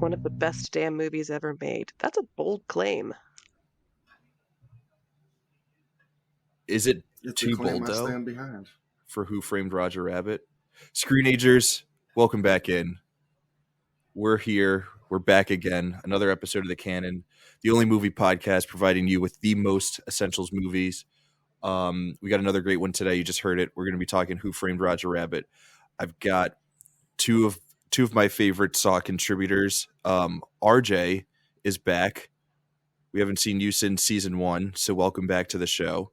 one of the best damn movies ever made. That's a bold claim. Is it It's a too claim bold, I though, stand behind. for Who Framed Roger Rabbit? Screenagers, welcome back in. We're here. We're back again. Another episode of the Canon, the only movie podcast providing you with the most essentials movies. We got another great one today. You just heard it. We're going to be talking Who Framed Roger Rabbit. I've got two of my favorite Saw contributors. RJ is back. We haven't seen you since season 1, so welcome back to the show.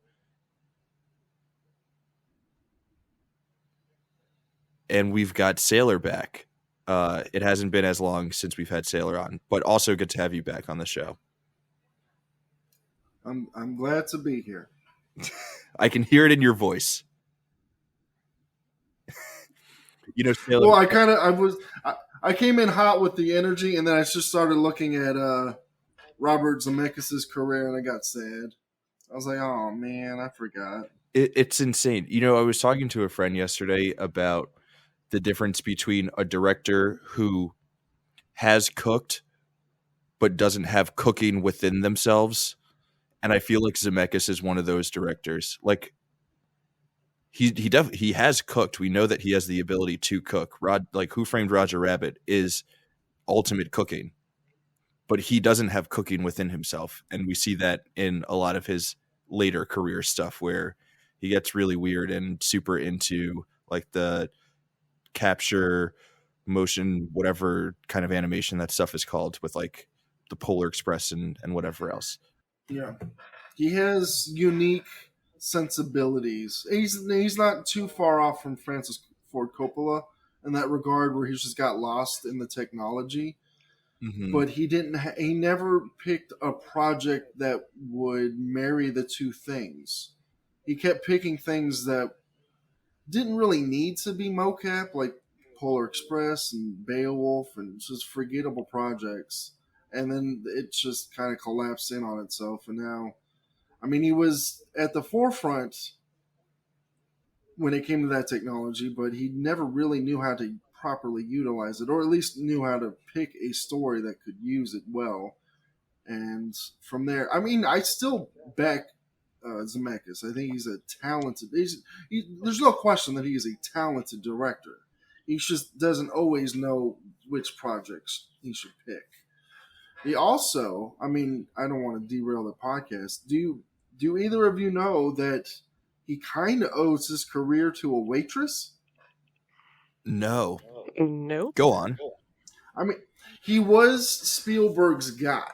And we've got Sailor back. It hasn't been as long since we've had Sailor on, but also good to have you back on the show. I'm glad to be here. I can hear it in your voice. Sailor. Well, I came in hot with the energy, and then I just started looking at Robert Zemeckis' career, and I got sad. I was like, oh man, I forgot. It's insane. I was talking to a friend yesterday about the difference between a director who has cooked but doesn't have cooking within themselves, and I feel like Zemeckis is one of those directors. Like he has cooked. We know that he has the ability to cook. Like Who Framed Roger Rabbit is ultimate cooking, but he doesn't have cooking within himself, and we see that in a lot of his later career stuff where he gets really weird and super into like the capture motion, whatever kind of animation that stuff is called, with like the Polar Express and whatever else. Yeah, he has unique sensibilities. He's not too far off from Francis Ford Coppola in that regard, where he's just got lost in the technology. Mm-hmm. But he never picked a project that would marry the two things. He kept picking things that didn't really need to be mocap, like Polar Express and Beowulf, and just forgettable projects. And then it just kind of collapsed in on itself. And now, I mean, he was at the forefront when it came to that technology, but he never really knew how to properly utilize it, or at least knew how to pick a story that could use it well. And from there, I mean, I still back Zemeckis. I think he's a talented. There's no question that he is a talented director. He just doesn't always know which projects he should pick. He also, I mean, I don't want to derail the podcast. Do either of you know that he kind of owes his career to a waitress? No. Nope. Go on. I mean, he was Spielberg's guy.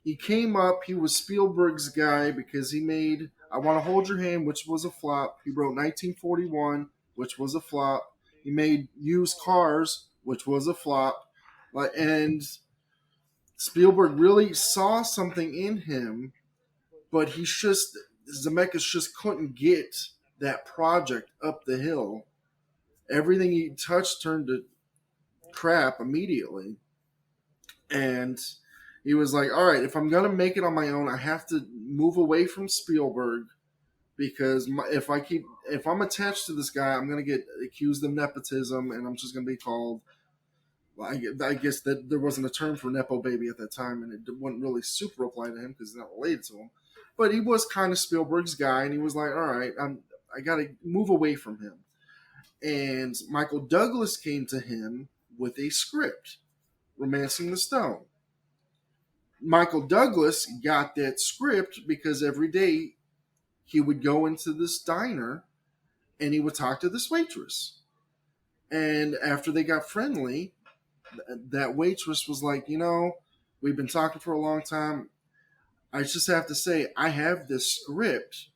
He came up, he was Spielberg's guy because he made I Want to Hold Your Hand, which was a flop. He wrote 1941, which was a flop. He made Used Cars, which was a flop. And Spielberg really saw something in him, but Zemeckis just couldn't get that project up the hill. Everything he touched turned to crap immediately. And he was like, all right, if I'm going to make it on my own, I have to move away from Spielberg, because if I'm attached to this guy, I'm going to get accused of nepotism, and I'm just going to be called, I guess that there wasn't a term for Nepo baby at that time, and it wouldn't really super apply to him because he's not related to him. But he was kind of Spielberg's guy, and he was like, all right, I got to move away from him. And Michael Douglas came to him with a script, Romancing the Stone. Michael Douglas got that script because every day he would go into this diner and he would talk to this waitress. And after they got friendly, that waitress was like, we've been talking for a long time. I just have to say, I have this script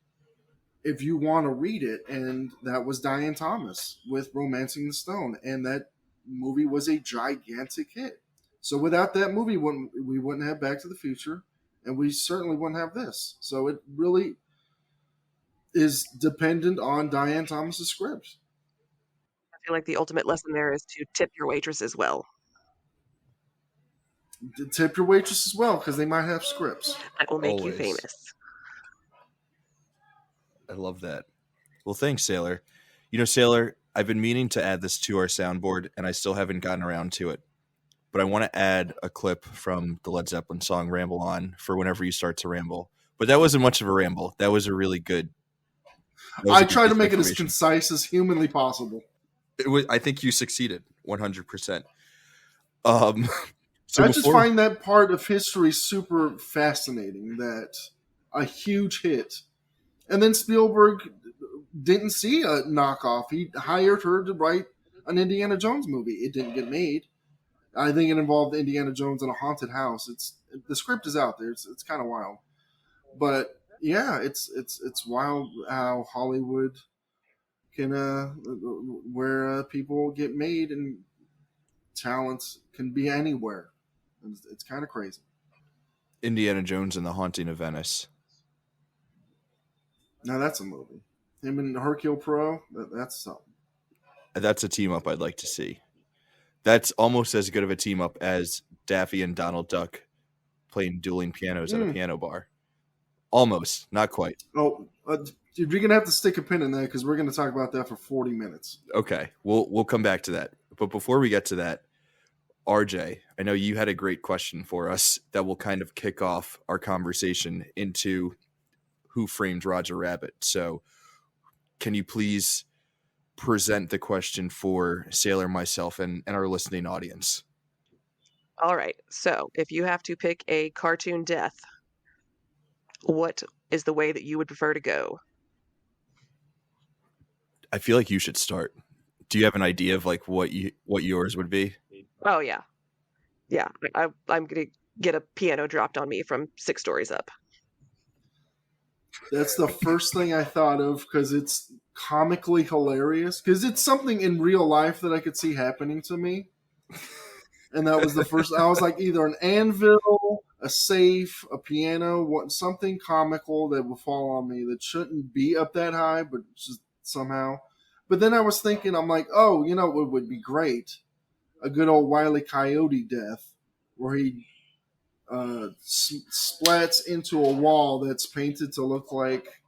if you want to read it. And that was Diane Thomas with Romancing the Stone. And that movie was a gigantic hit. So without that movie, we wouldn't have Back to the Future, and we certainly wouldn't have this. So it really is dependent on Diane Thomas's script. I feel like the ultimate lesson there is to tip your waitress as well. Tip your waitress as well, because they might have scripts. That will make Always. you famous. I love that. Well, thanks, Sailor. Sailor, I've been meaning to add this to our soundboard, and I still haven't gotten around to it. but I want to add a clip from the Led Zeppelin song "Ramble On" for whenever you start to ramble. But that wasn't much of a ramble. That was a really good. That was I a good try piece to of make it as information. concise as humanly possible. I think you succeeded 100%. So I just before, find that part of history super fascinating. That a huge hit, and then Spielberg didn't see a knockoff. He hired her to write an Indiana Jones movie. It didn't get made. I think it involved Indiana Jones in a haunted house. The script is out there. It's kind of wild, but yeah, it's wild how Hollywood can where people get made and talents can be anywhere. It's kind of crazy. Indiana Jones and the Haunting of Venice. Now that's a movie. Him and Hercule Poirot. That's something. That's a team up I'd like to see. That's almost as good of a team up as Daffy and Donald Duck playing dueling pianos at a piano bar. Almost, not quite. Oh, you're gonna have to stick a pin in that because we're gonna talk about that for 40 minutes. Okay, we'll come back to that. But before we get to that, RJ, I know you had a great question for us that will kind of kick off our conversation into Who Framed Roger Rabbit. So, can you please present the question for Sailor, myself, and our listening audience? All right. So, if you have to pick a cartoon death, what is the way that you would prefer to go? I feel like you should start. Do you have an idea of like what yours would be? Oh yeah, yeah. I'm gonna get a piano dropped on me from 6 stories up. That's the first thing I thought of because it's comically hilarious. Because it's something in real life that I could see happening to me. And that was the first. I was like, either an anvil, a safe, a piano, something comical that would fall on me that shouldn't be up that high, but just somehow. But then I was thinking, I'm like, oh, you know what would be great? A good old Wile E. Coyote death, where he splats into a wall that's painted to look like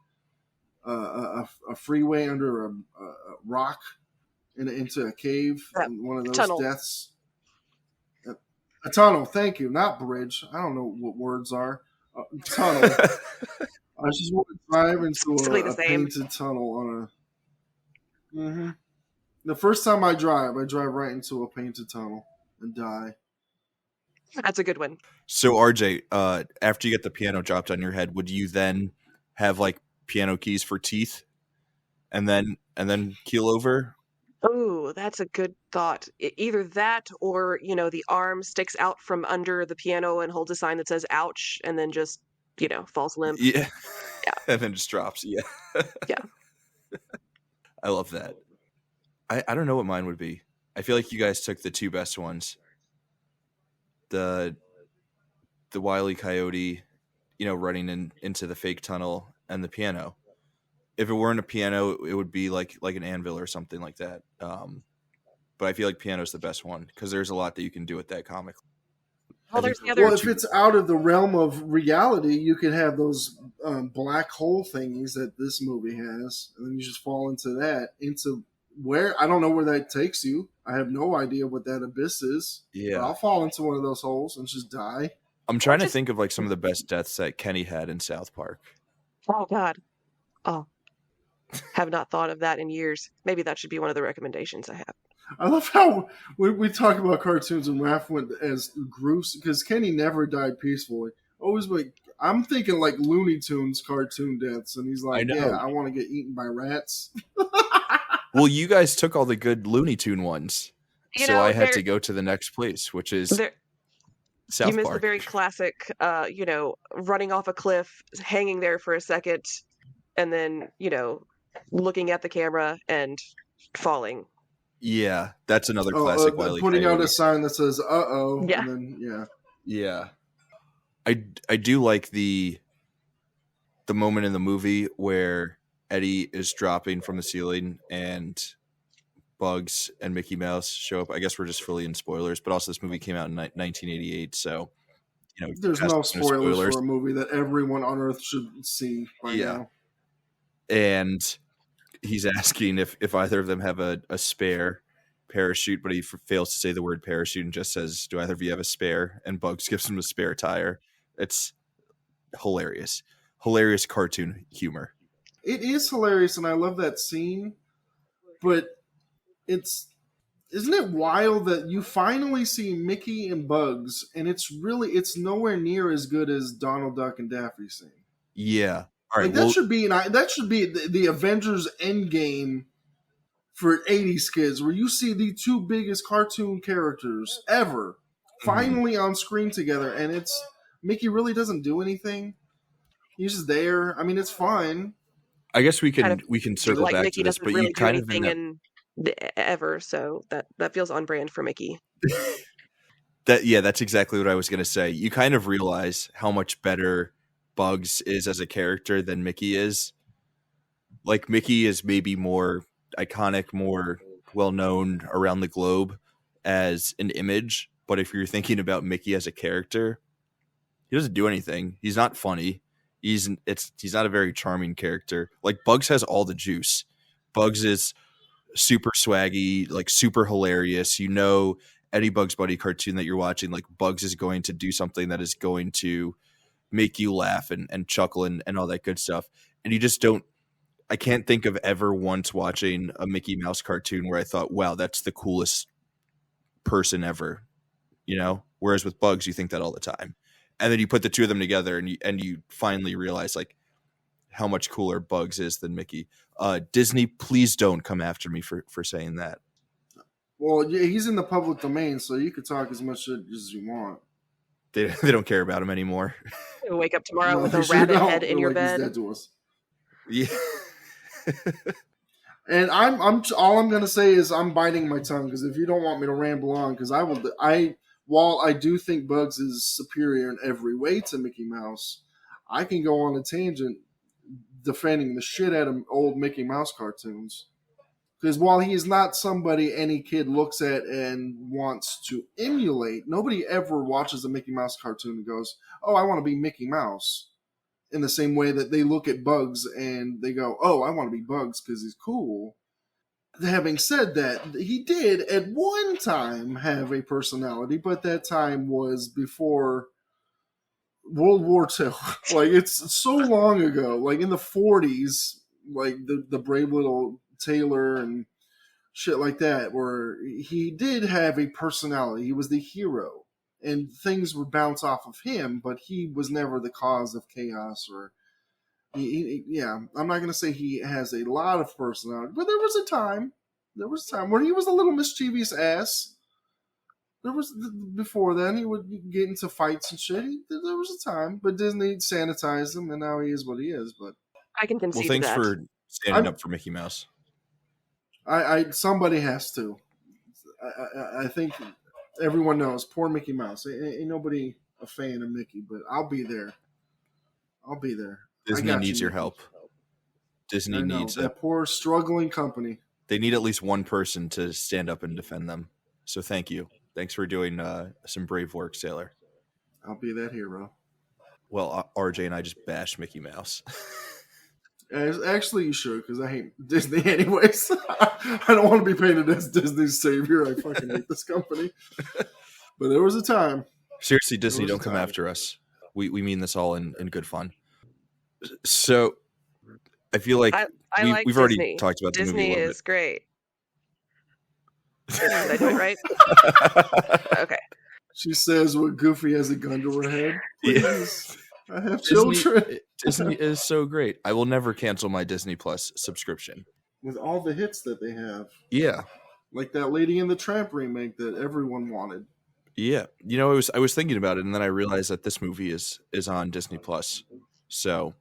a freeway under a rock into a cave. And one of those Tunnel. deaths. A tunnel, thank you. Not bridge. I don't know what words are. Tunnel. I just want to drive into a painted tunnel on a. Mm-hmm. The first time I drive right into a painted tunnel and die. That's a good one. So RJ, after you get the piano dropped on your head, would you then have like piano keys for teeth, and then keel over? Oh, that's a good thought. Either that, or the arm sticks out from under the piano and holds a sign that says "ouch," and then just falls limp. Yeah, yeah, and then just drops. Yeah, yeah. I love that. I don't know what mine would be. I feel like you guys took the two best ones. The Wile E. Coyote, running into the fake tunnel, and the piano. If it weren't a piano, it would be like an anvil or something like that. But I feel like piano's the best one because there's a lot that you can do with that comic. Well, there's the other. Well, if it's out of the realm of reality, you could have those black hole thingies that this movie has, and then you just fall into that. Into where I don't know where that takes you. I have no idea what that abyss is. Yeah, but I'll fall into one of those holes and just die. I'm trying to think of like some of the best deaths that Kenny had in South Park. Oh God. Oh. Have not thought of that in years. Maybe that should be one of the recommendations I have. I love how we talk about cartoons and Raph went as gruesome because Kenny never died peacefully. Always like I'm thinking like Looney Tunes cartoon deaths, and he's like, "Yeah, I want to get eaten by rats." Well, you guys took all the good Looney Tune ones, so I had to go to the next place, which is South Park. You missed the very classic, running off a cliff, hanging there for a second, and then looking at the camera and falling. Yeah, that's another classic. Putting out a sign that says "uh-oh." Yeah. And then, yeah. I do like the moment in the movie where Eddie is dropping from the ceiling and Bugs and Mickey Mouse show up. I guess we're just fully in spoilers, but also this movie came out in 1988, so there's no spoilers for a movie that everyone on Earth should see by now. And he's asking if either of them have a spare parachute, but he fails to say the word parachute and just says, "Do either of you have a spare?" And Bugs gives him a spare tire. It's hilarious. Hilarious cartoon humor. It is hilarious, and I love that scene. But isn't it wild that you finally see Mickey and Bugs, and it's nowhere near as good as Donald Duck and Daffy scene. Yeah. All right. Like that should be the Avengers Endgame for 80s kids, where you see the two biggest cartoon characters ever finally on screen together, and it's Mickey really doesn't do anything. He's just there. I mean, it's fine. I guess we can circle like back Mickey to this, doesn't but really you do kind of anything ever, so that feels on brand for Mickey. That's exactly what I was going to say. You kind of realize how much better Bugs is as a character than Mickey is. Like, Mickey is maybe more iconic, more well-known around the globe as an image, but if you're thinking about Mickey as a character, he doesn't do anything. He's not funny. He's not a very charming character. Like, Bugs has all the juice. Bugs is super swaggy, like super hilarious. You know, any Bugs Bunny cartoon that you're watching, like, Bugs is going to do something that is going to make you laugh and chuckle and all that good stuff. And you just don't, I can't think of ever once watching a Mickey Mouse cartoon where I thought, wow, that's the coolest person ever, you know? Whereas with Bugs, you think that all the time. And then you put the two of them together and you finally realize, like, how much cooler Bugs is than Mickey. Disney, please don't come after me for saying that. Well, yeah, he's in the public domain, so you could talk as much shit as you want. They don't care about him anymore. You'll wake up tomorrow with a rabbit head in your bed. He's dead to us. Yeah. And I'm all I'm gonna say is I'm biting my tongue, because if you don't want me to ramble on, because while I do think Bugs is superior in every way to Mickey Mouse, I can go on a tangent defending the shit out of old Mickey Mouse cartoons. Because while he is not somebody any kid looks at and wants to emulate, nobody ever watches a Mickey Mouse cartoon and goes, "Oh, I want to be Mickey Mouse." In the same way that they look at Bugs and they go, "Oh, I want to be Bugs because he's cool." Having said that, he did at one time have a personality, but that time was before World War II. Like, it's so long ago, like in the 40s, like the brave little Taylor and shit like that, where he did have a personality. He was the hero, and things would bounce off of him, but he was never the cause of chaos. Or I'm not going to say he has a lot of personality, but there was a time where he was a little mischievous ass. Before then, he would get into fights and shit. There was a time, but Disney sanitized him, and now he is what he is. But I can concede thanks that. for standing up for Mickey Mouse. Somebody has to. I think everyone knows poor Mickey Mouse. Ain't nobody a fan of Mickey, but I'll be there. Disney needs your help. Disney needs that poor struggling company. They need at least one person to stand up and defend them. So thank you. Thanks for doing some brave work, Sailor. I'll be that hero. Well, RJ and I just bashed Mickey Mouse. Actually, you should, because I hate Disney anyways. I don't want to be painted as Disney's savior. I fucking hate this company. But there was a time. Seriously, Disney, don't come after us. We mean this all in good fun. So I feel like we've already talked about the movie. Disney is great. Did I do it right? Okay. She says what Goofy has a gun to her head. Please. Yeah. I have children. Disney is so great. I will never cancel my Disney Plus subscription. With all the hits that they have. Yeah. Like that Lady and the Tramp remake that everyone wanted. Yeah. You know, I was thinking about it, and then I realized that this movie is on Disney Plus. So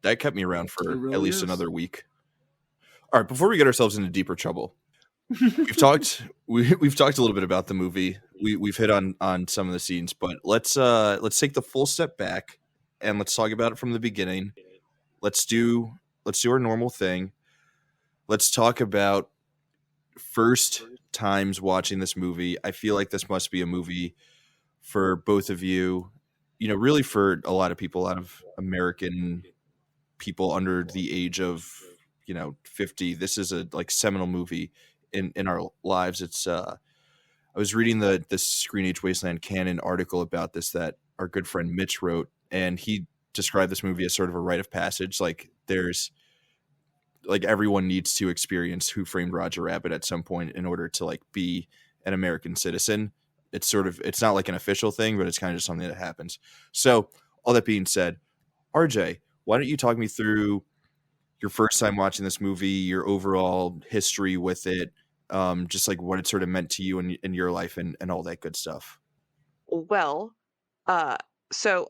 that kept me around for at least another week. All right, before we get ourselves into deeper trouble, we've talked a little bit about the movie. We've hit on some of the scenes, but let's take the full step back and let's talk about it from the beginning. Let's do our normal thing. Let's talk about first times watching this movie. I feel like this must be a movie for both of you, you know, really for a lot of people, a lot of American people under the age of, 50. This is a seminal movie in our lives. It's I was reading the Screen Age Wasteland Canon article about this that our good friend Mitch wrote, and he described this movie as sort of a rite of passage. Like there's like everyone needs to experience Who Framed Roger Rabbit at some point in order to like be an American citizen. It's sort of, it's not like an official thing, but it's kind of just something that happens. So all that being said, RJ, why don't you talk me through your first time watching this movie, your overall history with it, just like what it sort of meant to you in your life and all that good stuff. Well, so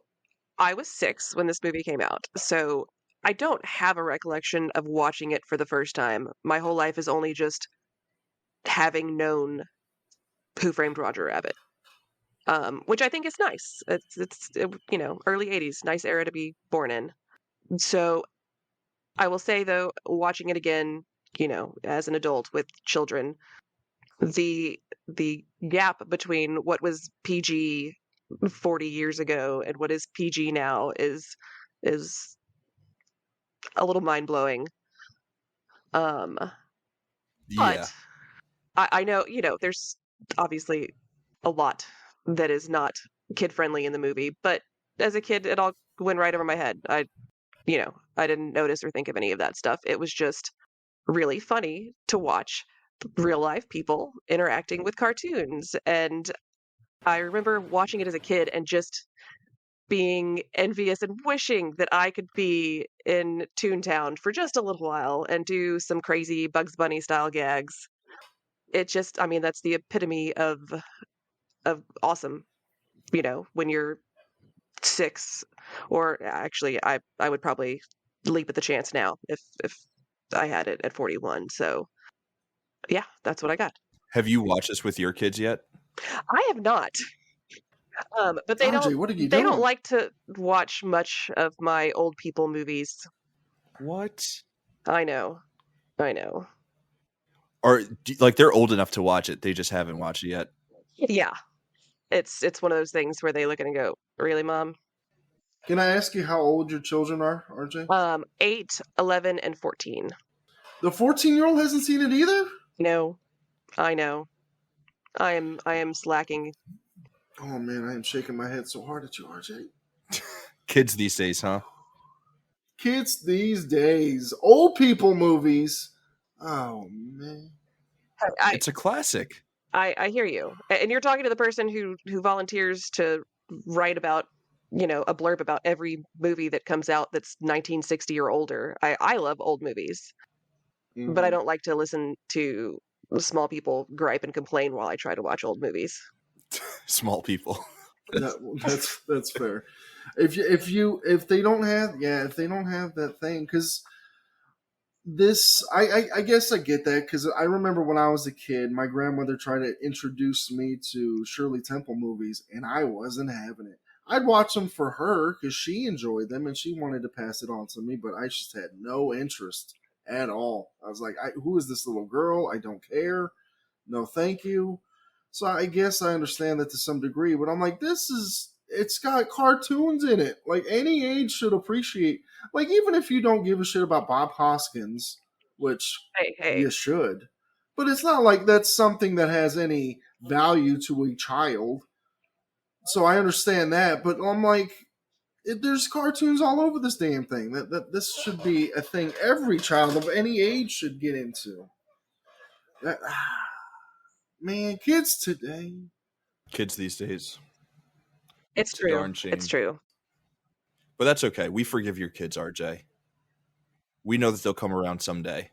I was 6 when this movie came out, so I don't have a recollection of watching it for the first time. My whole life is only just having known Who Framed Roger Rabbit, which I think is nice. Early 80s, nice era to be born in. So I will say, though, watching it again, as an adult with children, the gap between what was PG 40 years ago and what is PG now is a little mind-blowing. Yeah. But I know, there's obviously a lot that is not kid-friendly in the movie, but as a kid, it all went right over my head. I didn't notice or think of any of that stuff. It was just really funny to watch real life people interacting with cartoons. And I remember watching it as a kid and just being envious and wishing that I could be in Toontown for just a little while and do some crazy Bugs Bunny style gags. It just, I mean, that's the epitome of awesome, when you're 6, or actually I would probably leap at the chance now if I had it at 41. So yeah, that's what I got. Have you watched this with your kids yet? I have not. But they RJ, what are you don't doing? like to watch much of my old people movies. What? I know. Or like they're old enough to watch it, they just haven't watched it yet. Yeah. It's one of those things where they look at it and go, "Really, Mom?" Can I ask you how old your children are, RJ? 8, 11, and 14. The 14-year-old hasn't seen it either? No, I know. I am slacking. Oh man, I am shaking my head so hard at you, RJ. Kids these days, huh? Kids these days, old people movies. Oh man, It's a classic. I hear you, and you're talking to the person who volunteers to write about, a blurb about every movie that comes out that's 1960 or older. I love old movies, but I don't like to listen to small people gripe and complain while I try to watch old movies. Small people. That's fair. If they don't have that thing, because this I guess I get that, because I remember when I was a kid, my grandmother tried to introduce me to Shirley Temple movies, and I wasn't having it. I'd watch them for her because she enjoyed them and she wanted to pass it on to me, but I just had no interest at all. I was like, who is this little girl? I don't care. No, thank you. So I guess I understand that to some degree, but I'm like, it's got cartoons in it. Like any age should appreciate, like even if you don't give a shit about Bob Hoskins, which Hey. you should, but it's not like that's something that has any value to a child. So I understand that, but I'm like, there's cartoons all over this damn thing. That this should be a thing every child of any age should get into. That, man, kids today. Kids these days. It's a true. darn shame. It's true. But that's okay. We forgive your kids, RJ. We know that they'll come around someday.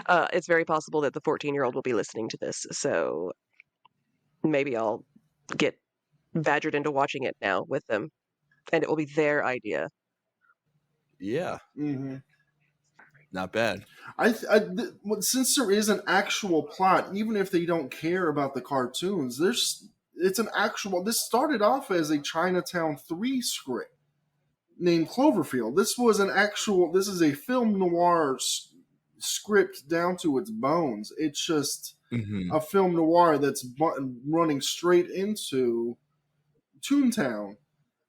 It's very possible that the 14-year-old will be listening to this, so maybe I'll get badgered into watching it now with them, and it will be their idea. Yeah. Mm-hmm. Not bad. Since there is an actual plot, even if they don't care about the cartoons, it's an actual. This started off as a Chinatown 3 script named Cloverfield. This is a film noir script down to its bones. It's just a film noir that's running straight into Toontown.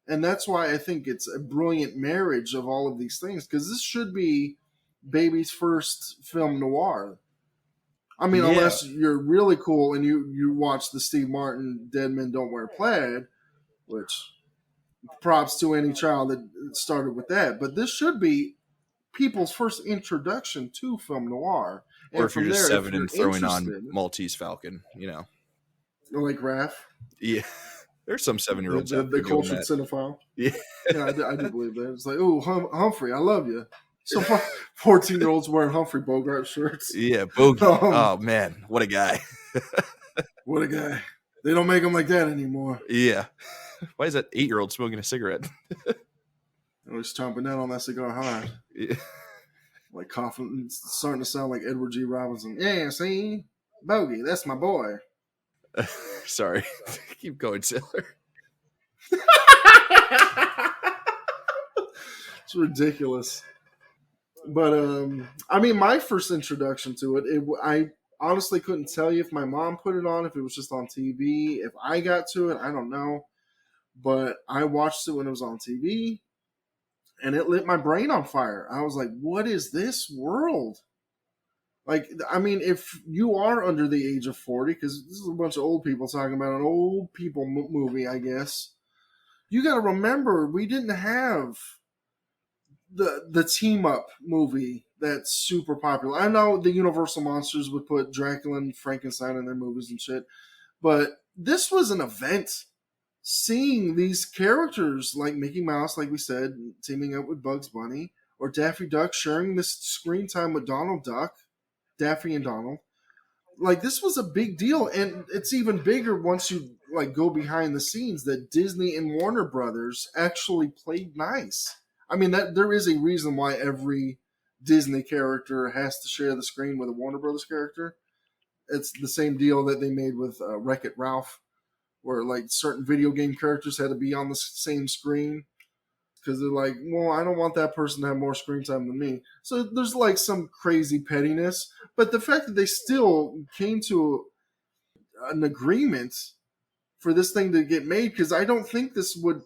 And that's why I think it's a brilliant marriage of all of these things, because this should be baby's first film noir. I mean, Yeah. unless you're really cool and you watch the Steve Martin Dead Men Don't Wear Plaid, which props to any child that started with that. But this should be people's first introduction to film noir. Or And if you're from just there, if 7 you're and throwing interested, on Maltese Falcon, like Raph, Yeah. There's some 7-year-olds the out there doing cultured that. cinephile. Yeah. Yeah, I do believe that. It's like, oh, Humphrey, I love you. So 14-year-olds wearing Humphrey Bogart shirts. Yeah, Bogey. Oh, man. What a guy. What a guy. They don't make them like that anymore. Yeah. Why is that 8-year-old smoking a cigarette? I was chomping down on that cigar hard. Yeah. Like coughing. It's starting to sound like Edward G. Robinson. Yeah, see? Bogey, that's my boy. Sorry. Keep going, Sailor. It's ridiculous. But, I mean, my first introduction to it, I honestly couldn't tell you if my mom put it on, if it was just on TV. If I got to it, I don't know. But I watched it when it was on TV, and it lit my brain on fire. I was like, what is this world? Like, I mean, if you are under the age of 40, because this is a bunch of old people talking about an old people movie, I guess, you got to remember, we didn't have the team up movie that's super popular. I know the Universal Monsters would put Dracula and Frankenstein in their movies and shit, but this was an event. Seeing these characters like Mickey Mouse, like we said, teaming up with Bugs Bunny, or Daffy Duck sharing this screen time with Donald Duck, Daffy and Donald, like this was a big deal, and it's even bigger once you like go behind the scenes that Disney and Warner Brothers actually played nice. I mean, that there is a reason why every Disney character has to share the screen with a Warner Brothers character. It's the same deal that they made with Wreck-It Ralph, where like certain video game characters had to be on the same screen because they're like, well, I don't want that person to have more screen time than me. So there's like some crazy pettiness, but the fact that they still came to an agreement for this thing to get made, because I don't think this would.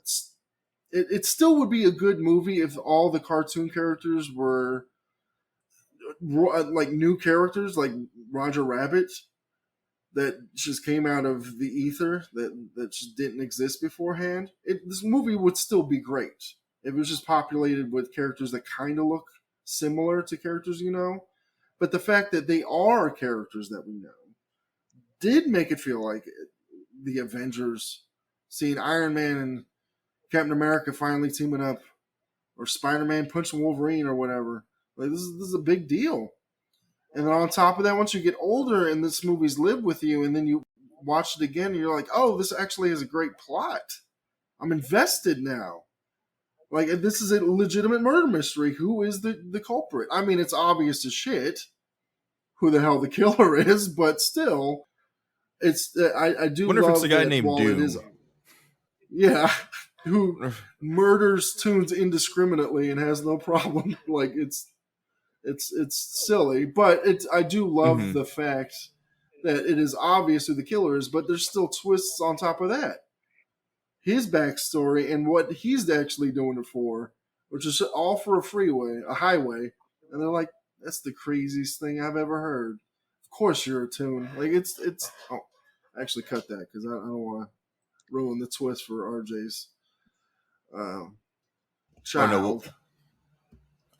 It still would be a good movie if all the cartoon characters were like new characters, like Roger Rabbit, that just came out of the ether that just didn't exist beforehand. This movie would still be great if it was just populated with characters that kind of look similar to characters you know. But the fact that they are characters that we know did make it feel like the Avengers, seeing Iron Man and Captain America finally teaming up, or Spider-Man punching Wolverine or whatever. Like this is a big deal. And then on top of that, once you get older and this movie's lived with you, and then you watch it again, and you're like, oh, this actually has a great plot. I'm invested now. Like, this is a legitimate murder mystery. Who is the culprit? I mean, it's obvious as shit who the hell the killer is, but still, it's I do wonder love if it's the guy that named while Doom. it is, yeah, who murders toons indiscriminately and has no problem. Like, it's silly, but I do love the fact that it is obvious who the killer is, but there's still twists on top of that. His backstory and what he's actually doing it for, which is all for a highway, and they're like, that's the craziest thing I've ever heard. Of course you're a toon. Like it's. Oh, actually cut that because I don't want to ruin the twist for RJ's child. Oh, no,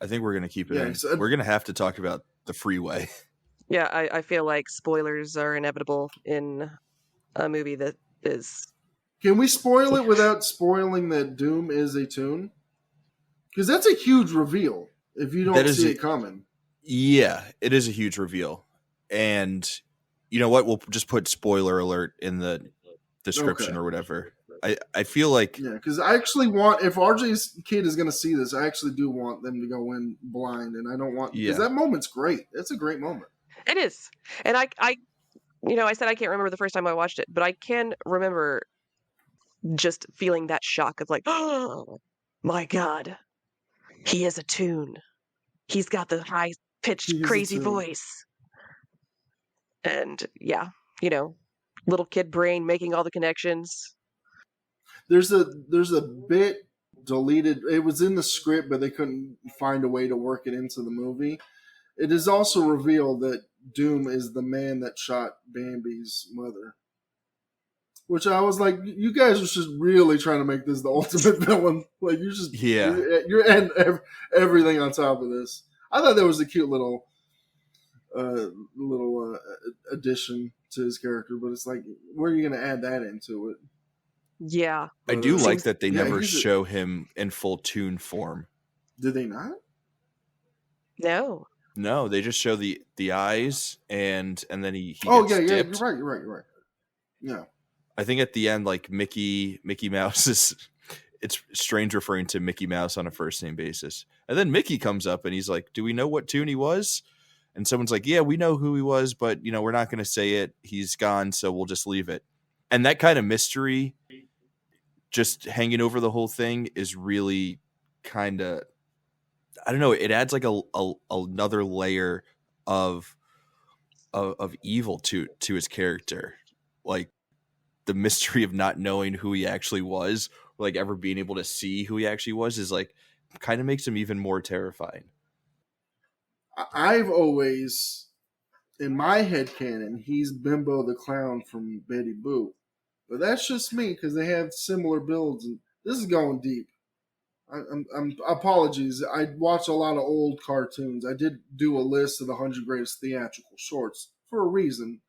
I think we're going to keep it in. So, we're going to have to talk about the freeway. Yeah, I feel like spoilers are inevitable in a movie that is... Can we spoil it without spoiling that Doom is a toon? Because that's a huge reveal if you don't see it coming. Yeah, it is a huge reveal. And you know what? We'll just put spoiler alert in the description or whatever. I feel like... Yeah, because I actually want... If RJ's kid is going to see this, I actually do want them to go in blind. And I don't want... Because that moment's great. That's a great moment. It is. And I said I can't remember the first time I watched it, but I can remember just feeling that shock of like, oh, my God. He is a toon. He's got the high-pitched, crazy voice. And, yeah, little kid brain making all the connections. There's a bit deleted. It was in the script, but they couldn't find a way to work it into the movie. It is also revealed that Doom is the man that shot Bambi's mother. Which I was like, you guys are just really trying to make this the ultimate villain. Like you're adding everything on top of this. I thought that was a cute little addition to his character, but it's like, where are you going to add that into it? Yeah, I do like that they never show him in full toon form. Did they not? No, they just show the eyes and then he gets dipped. You're right. Yeah. I think at the end, like Mickey Mouse is, it's strange referring to Mickey Mouse on a first name basis. And then Mickey comes up and he's like, do we know what toon he was? And someone's like, yeah, we know who he was, but we're not going to say it. He's gone, so we'll just leave it. And that kind of mystery just hanging over the whole thing is really kind of, I don't know, it adds like another layer of evil to his character. Like the mystery of not knowing who he actually was, or like ever being able to see who he actually was, is like kind of makes him even more terrifying. I've always, in my headcanon, he's Bimbo the Clown from Betty Boop. But that's just me, because they have similar builds, and this is going deep. I'm apologies. I watch a lot of old cartoons. I did do a list of the 100 greatest theatrical shorts for a reason.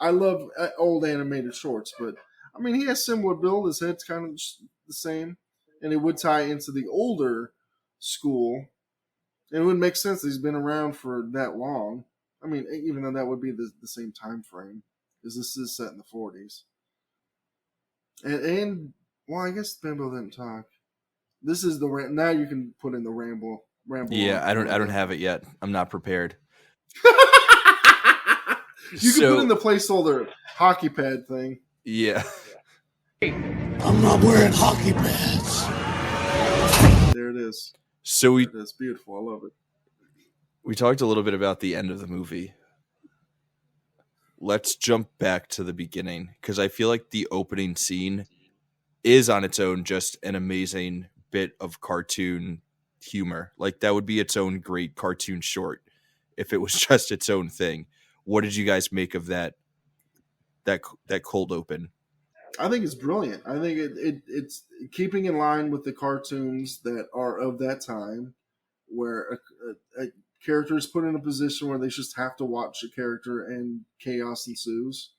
I love old animated shorts, but I mean, he has similar build. His head's kind of the same, and it would tie into the older school. It would make sense that he's been around for that long. I mean, even though that would be the same time frame, because this is set in the 40s. And well, I guess Bimbo didn't talk. This is the now you can put in the ramble. Yeah, I don't have it yet. I'm not prepared. You can put in the placeholder hockey pad thing. Yeah. I'm not wearing hockey pads. There it is. So it's beautiful. I love it. We talked a little bit about the end of the movie. Let's jump back to the beginning, because I feel like the opening scene is on its own just an amazing bit of cartoon humor. Like that would be its own great cartoon short if it was just its own thing. What did you guys make of that cold open? I think it's brilliant. I think it's keeping in line with the cartoons that are of that time, where a character is put in a position where they just have to watch a character and chaos ensues.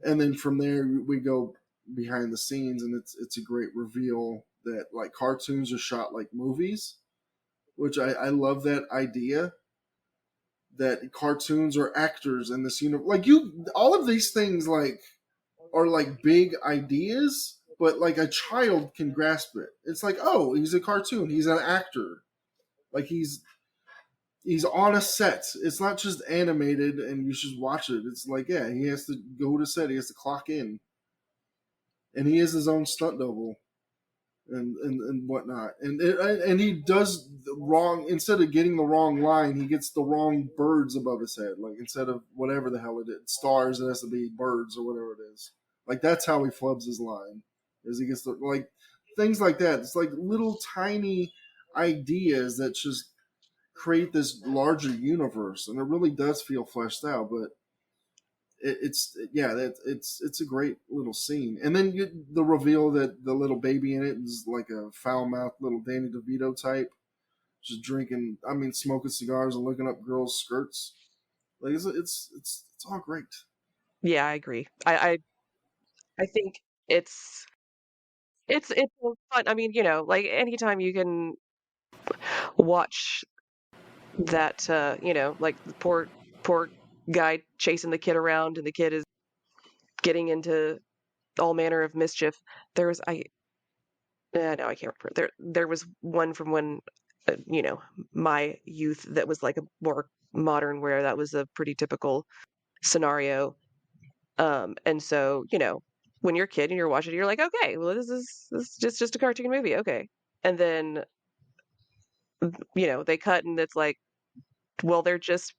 And then from there we go behind the scenes, and it's a great reveal that like cartoons are shot like movies, which I love that idea. That cartoons are actors in this universe. Like all of these things like are like big ideas, but like a child can grasp it. It's like, oh, he's a cartoon. He's an actor. Like he's on a set. It's not just animated and you just watch it. It's like, yeah, he has to go to set. He has to clock in, and he is his own stunt double. And whatnot, and he does the wrong. Instead of getting the wrong line, he gets the wrong birds above his head. Like instead of whatever the hell it is, stars, it has to be birds or whatever it is. Like that's how he flubs his line, is he gets the like things like that. It's like little tiny ideas that just create this larger universe, and it really does feel fleshed out. But it's a great little scene, and then the reveal that the little baby in it is like a foul-mouthed little Danny DeVito type, just drinking, smoking cigars and looking up girls' skirts. Like it's all great. Yeah, I agree. I think it's fun. I mean, like anytime you can watch that, like the poor guy chasing the kid around, and the kid is getting into all manner of mischief. No, I can't remember. There was one from when, my youth that was like a more modern, where that was a pretty typical scenario. And so, when you're a kid and you're watching it, you're like, okay, well, this is just a cartoon movie, okay. And then, they cut, and it's like, well, they're just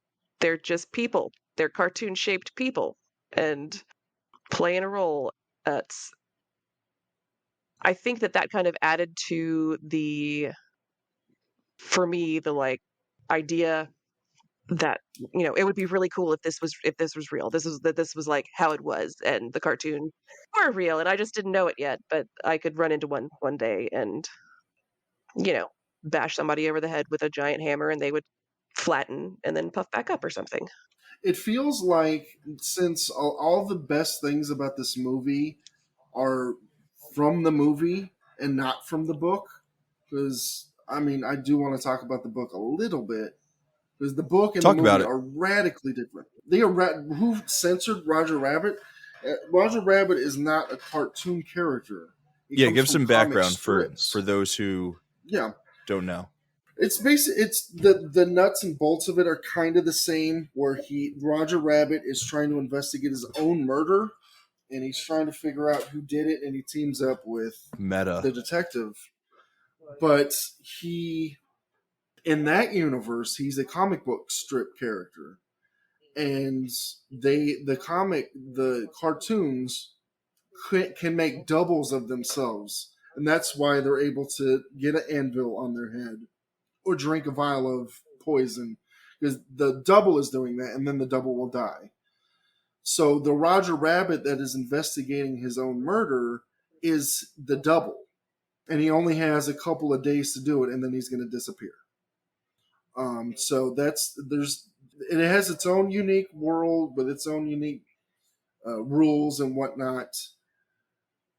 people. They're cartoon shaped people and playing a role. That's I think that kind of added to for me, the like idea that, it would be really cool if this was real. This was like how it was, and the cartoon were real, and I just didn't know it yet. But I could run into one day and bash somebody over the head with a giant hammer, and they would flatten and then puff back up or something. It feels like, since all the best things about this movie are from the movie and not from the book, because I do want to talk about the book a little bit, because the book and the movie are radically different. They are who censored Roger Rabbit? Roger Rabbit is not a cartoon character. Give some background for those who don't know. It's the nuts and bolts of it are kind of the same. Where Roger Rabbit is trying to investigate his own murder, and he's trying to figure out who did it, and he teams up with the detective. But in that universe, he's a comic book strip character, and the cartoons can make doubles of themselves, and that's why they're able to get an anvil on their head or drink a vial of poison, because the double is doing that, and then the double will die. So the Roger Rabbit that is investigating his own murder is the double, and he only has a couple of days to do it, and then he's going to disappear. So it has its own unique world with its own unique rules and whatnot.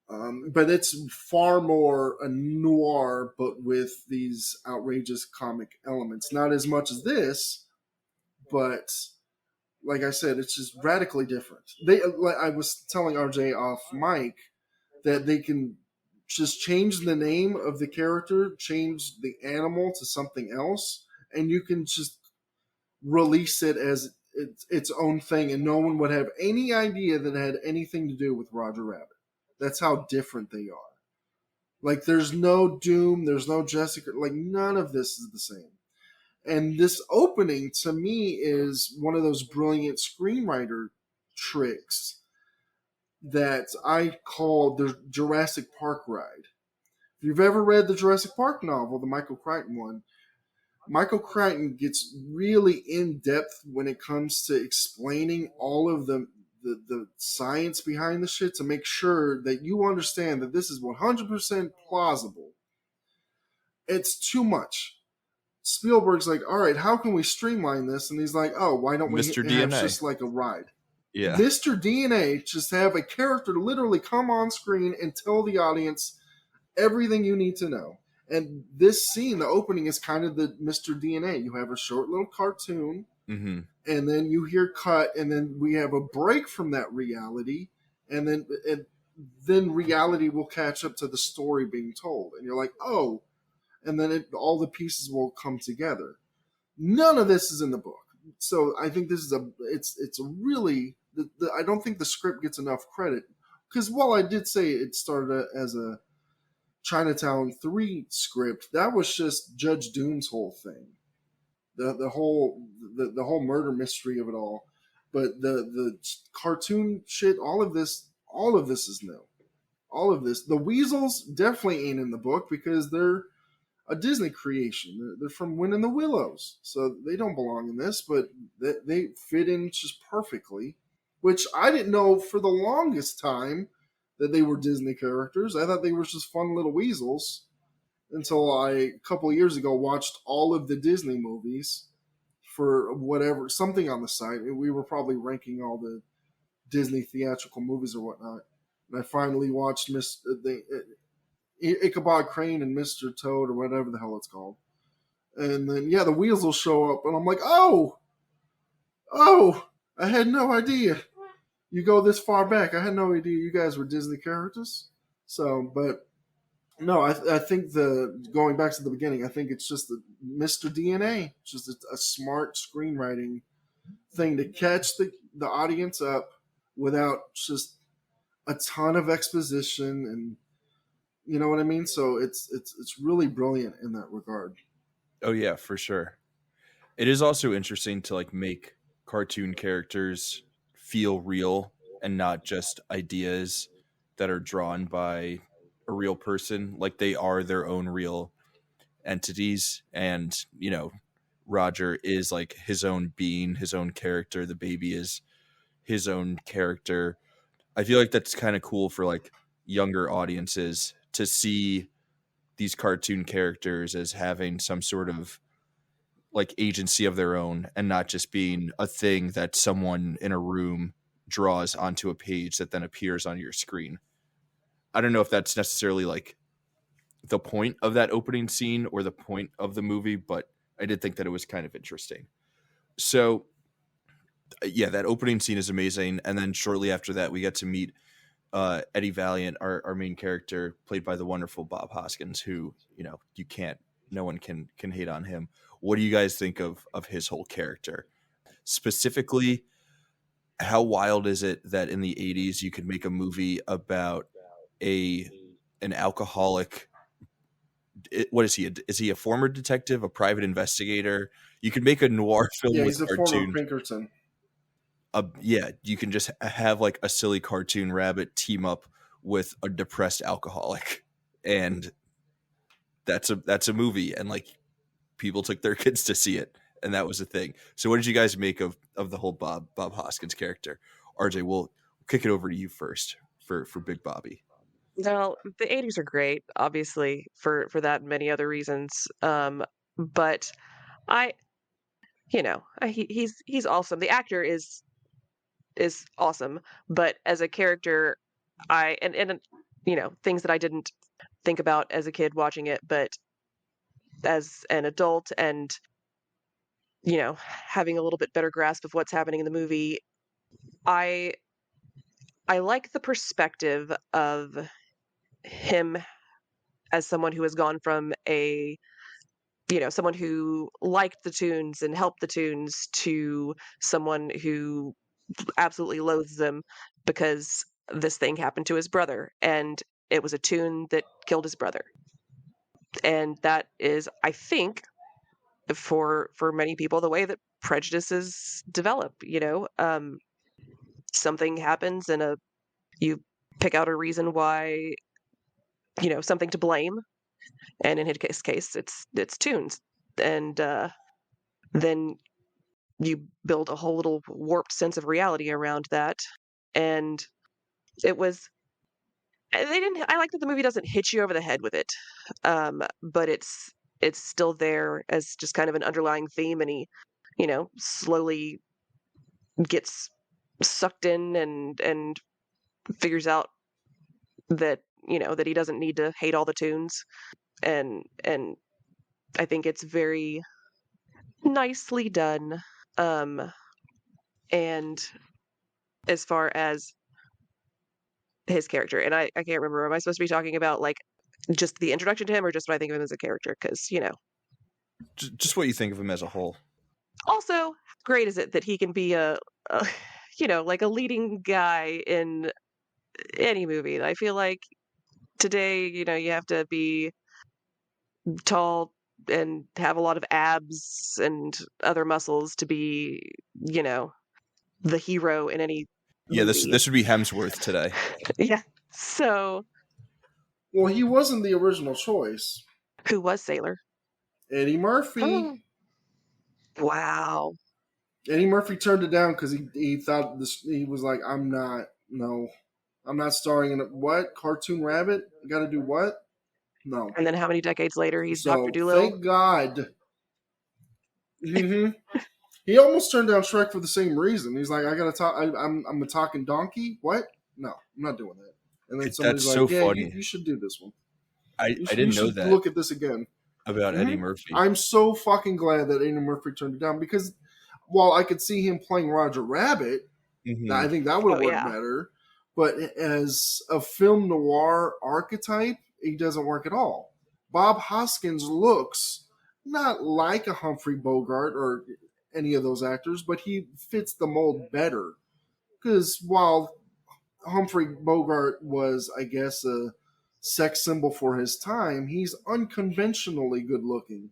But it's far more a noir, but with these outrageous comic elements. Not as much as this, but like I said, it's just radically different. I was telling RJ off mic that they can just change the name of the character, change the animal to something else, and you can just release it as its own thing, and no one would have any idea that it had anything to do with Roger Rabbit. That's how different they are. Like, there's no Doom, there's no Jessica, like, none of this is the same. And this opening, to me, is one of those brilliant screenwriter tricks that I call the Jurassic Park ride. If you've ever read the Jurassic Park novel, the Michael Crichton one, Michael Crichton gets really in-depth when it comes to explaining all of the science behind the shit to make sure that you understand that this is 100% plausible. It's too much. Spielberg's like, all right, how can we streamline this? And he's like, oh, why don't we have just like a ride? Yeah. Mr. DNA, just have a character literally come on screen and tell the audience everything you need to know. And this scene, the opening, is kind of the Mr. DNA. You have a short little cartoon, and then you hear cut, and then we have a break from that reality, and then reality will catch up to the story being told. And you're like, oh, and then all the pieces will come together. None of this is in the book. So I think this is it's a really, I don't think the script gets enough credit. Because while I did say it started as a Chinatown 3 script, that was just Judge Doom's whole thing. The whole murder mystery of it all. But the cartoon shit, all of this is new. All of this. The weasels definitely ain't in the book because they're a Disney creation. They're from Wind in the Willows. So they don't belong in this, but they fit in just perfectly. Which I didn't know for the longest time that they were Disney characters. I thought they were just fun little weasels until I, a couple of years ago, watched all of the Disney movies for whatever, something on the site. We were probably ranking all the Disney theatrical movies or whatnot. And I finally watched Ichabod Crane and Mr. Toad or whatever the hell it's called. And then, the weasels show up. And I'm like, oh, I had no idea. You go this far back. I had no idea you guys were Disney characters. So, but no, I think going back to the beginning, I think it's just the Mr. DNA, just a smart screenwriting thing to catch the audience up without just a ton of exposition, and you know what I mean? So it's really brilliant in that regard. Oh yeah, for sure. It is also interesting to make cartoon characters feel real and not just ideas that are drawn by a real person. Like they are their own real entities, and Roger is like his own being, his own character. The baby is his own character. I feel like that's kind of cool for like younger audiences to see these cartoon characters as having some sort of like agency of their own and not just being a thing that someone in a room draws onto a page that then appears on your screen. I don't know if that's necessarily like the point of that opening scene or the point of the movie, but I did think that it was kind of interesting. So yeah, that opening scene is amazing. And then shortly after that, we get to meet Eddie Valiant, our main character, played by the wonderful Bob Hoskins, who, you know, no one can hate on him. What do you guys think of his whole character? Specifically, how wild is it that in the 80s you could make a movie about an alcoholic? What is he? Is he a former detective, a private investigator? You could make a noir film with he's a former cartoon. Pinkerton. Yeah, you can just have like a silly cartoon rabbit team up with a depressed alcoholic, and that's a movie, and like people took their kids to see it, and that was a thing. So what did you guys make of the whole Bob Hoskins character? RJ, we'll kick it over to you first for Big Bobby. Well, the 80s are great, obviously, for that and many other reasons. But he's awesome. The actor is awesome, but as a character, things that I didn't think about as a kid watching it, but as an adult and having a little bit better grasp of what's happening in the movie, I like the perspective of him as someone who has gone from someone who liked the Toons and helped the Toons to someone who absolutely loathes them because this thing happened to his brother, and it was a Toon that killed his brother. And that is, I think, for many people, the way that prejudices develop. Something happens and you pick out a reason why, something to blame, and in his case it's Toons, and then you build a whole little warped sense of reality around that. And it was I like that the movie doesn't hit you over the head with it, but it's still there as just kind of an underlying theme, and he slowly gets sucked in and figures out that that he doesn't need to hate all the Toons, and I think it's very nicely done. And as far as his character, and I can't remember, am I supposed to be talking about like just the introduction to him or just what I think of him as a character? Because just what you think of him as a whole. Also, how great is it that he can be a like a leading guy in any movie? I feel like today, you have to be tall and have a lot of abs and other muscles to be, the hero in any Yeah, movie. this would be Hemsworth today. Yeah. So, Well, he wasn't the original choice. who was Sailor? Eddie Murphy. Oh. Wow. Eddie Murphy turned it down because he thought he was like, I'm not starring in it. What? Cartoon Rabbit? I got to do what? No. And then how many decades later he's So, Dr. Dolittle? thank God. He almost turned down Shrek for the same reason. He's like, I got to talk. I'm a talking donkey. What? No, I'm not doing that. And then somebody's That's like, so yeah, funny. you should do this one. I didn't know that. Look at this again. About Eddie Murphy. I'm so fucking glad that Eddie Murphy turned it down, because while I could see him playing Roger Rabbit, I think that would have worked better. But as a film noir archetype, he doesn't work at all. Bob Hoskins looks not like a Humphrey Bogart or any of those actors, but he fits the mold better. Because while Humphrey Bogart was, I guess, a sex symbol for his time, he's unconventionally good looking.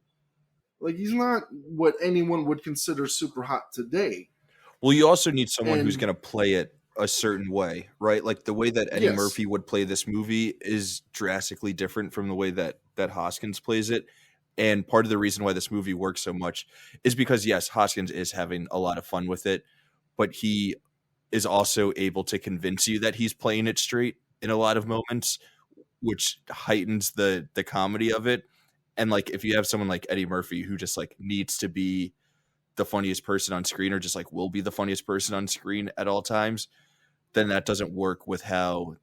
Like, he's not what anyone would consider super hot today. Well, you also need someone who's going to play it a certain way, right? Like the way that Eddie Murphy would play this movie is drastically different from the way that Hoskins plays it. And part of the reason why this movie works so much is because, yes, Hoskins is having a lot of fun with it, but he is also able to convince you that he's playing it straight in a lot of moments, which heightens the comedy of it. And like, if you have someone like Eddie Murphy who just like needs to be the funniest person on screen, or just like will be the funniest person on screen at all times, then that doesn't work with how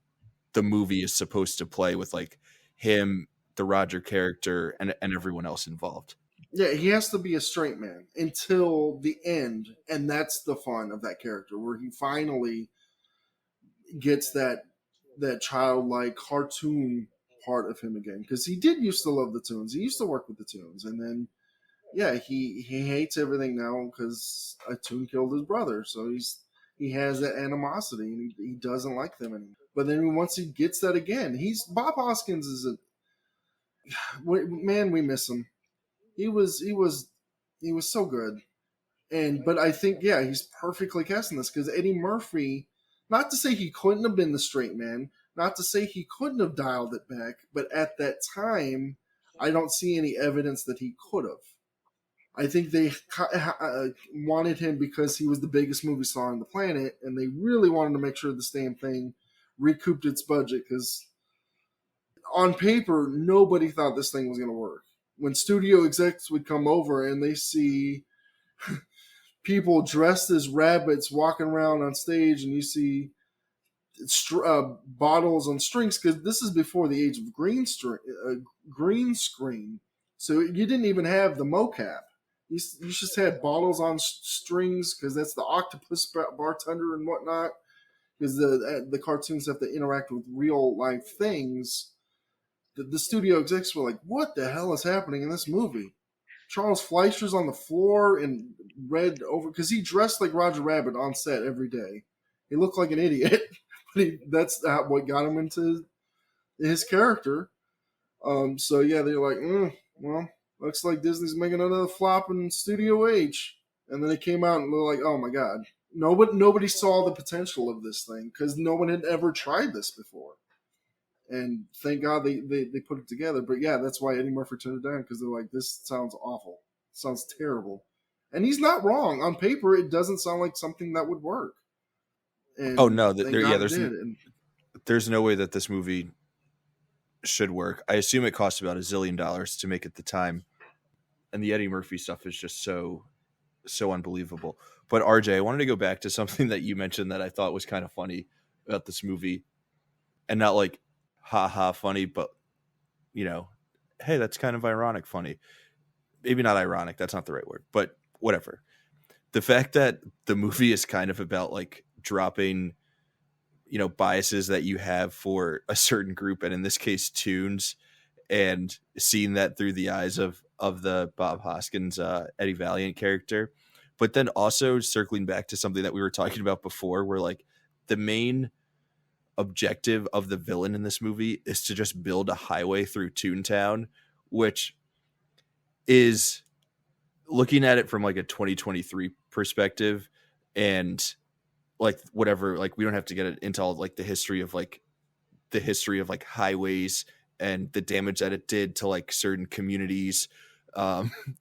the movie is supposed to play with like him, the Roger character, and everyone else involved. Yeah, he has to be a straight man until the end, and that's the fun of that character, where he finally gets that childlike cartoon part of him again. Because he did used to love the Toons. He used to work with the Toons, and then yeah, he hates everything now because a Toon killed his brother. So he has that animosity, and he doesn't like them anymore. But then once he gets that again, he's Bob Hoskins is a man. We miss him. He was so good. But I think he's perfectly cast in this because Eddie Murphy, not to say he couldn't have been the straight man, not to say he couldn't have dialed it back, but at that time, I don't see any evidence that he could have. I think they wanted him because he was the biggest movie star on the planet, and they really wanted to make sure this damn thing recouped its budget because on paper, nobody thought this thing was going to work. When studio execs would come over and they see people dressed as rabbits walking around on stage, and you see bottles on strings, because this is before the age of green screen, so you didn't even have the mocap. You just had bottles on strings because that's the octopus bartender and whatnot. Because the cartoons have to interact with real life things. The studio execs were like, "What the hell is happening in this movie?" Charles Fleischer's on the floor in red over because he dressed like Roger Rabbit on set every day. He looked like an idiot, but that's what got him into his character. So yeah, they're like, well, looks like Disney's making another flop in Studio H. And then it came out and they're like, oh my god, nobody saw the potential of this thing because no one had ever tried this before. And thank God they put it together. But yeah, that's why Eddie Murphy turned it down because they're like, this sounds awful. It sounds terrible. And he's not wrong. On paper, it doesn't sound like something that would work. And oh no, there's no way that this movie should work. I assume it cost about $1 zillion to make at the time. And the Eddie Murphy stuff is just so unbelievable. But RJ, I wanted to go back to something that you mentioned that I thought was kind of funny about this movie. And not like ha funny, but hey, that's kind of ironic funny. Maybe not ironic, that's not the right word, but whatever. The fact that the movie is kind of about like dropping biases that you have for a certain group, and in this case Toons, and seeing that through the eyes of the Bob Hoskins Eddie Valiant character. But then also circling back to something that we were talking about before, where like the main objective of the villain in this movie is to just build a highway through Toontown, which is, looking at it from like a 2023 perspective, and like whatever, like we don't have to get into all like the history of highways and the damage that it did to like certain communities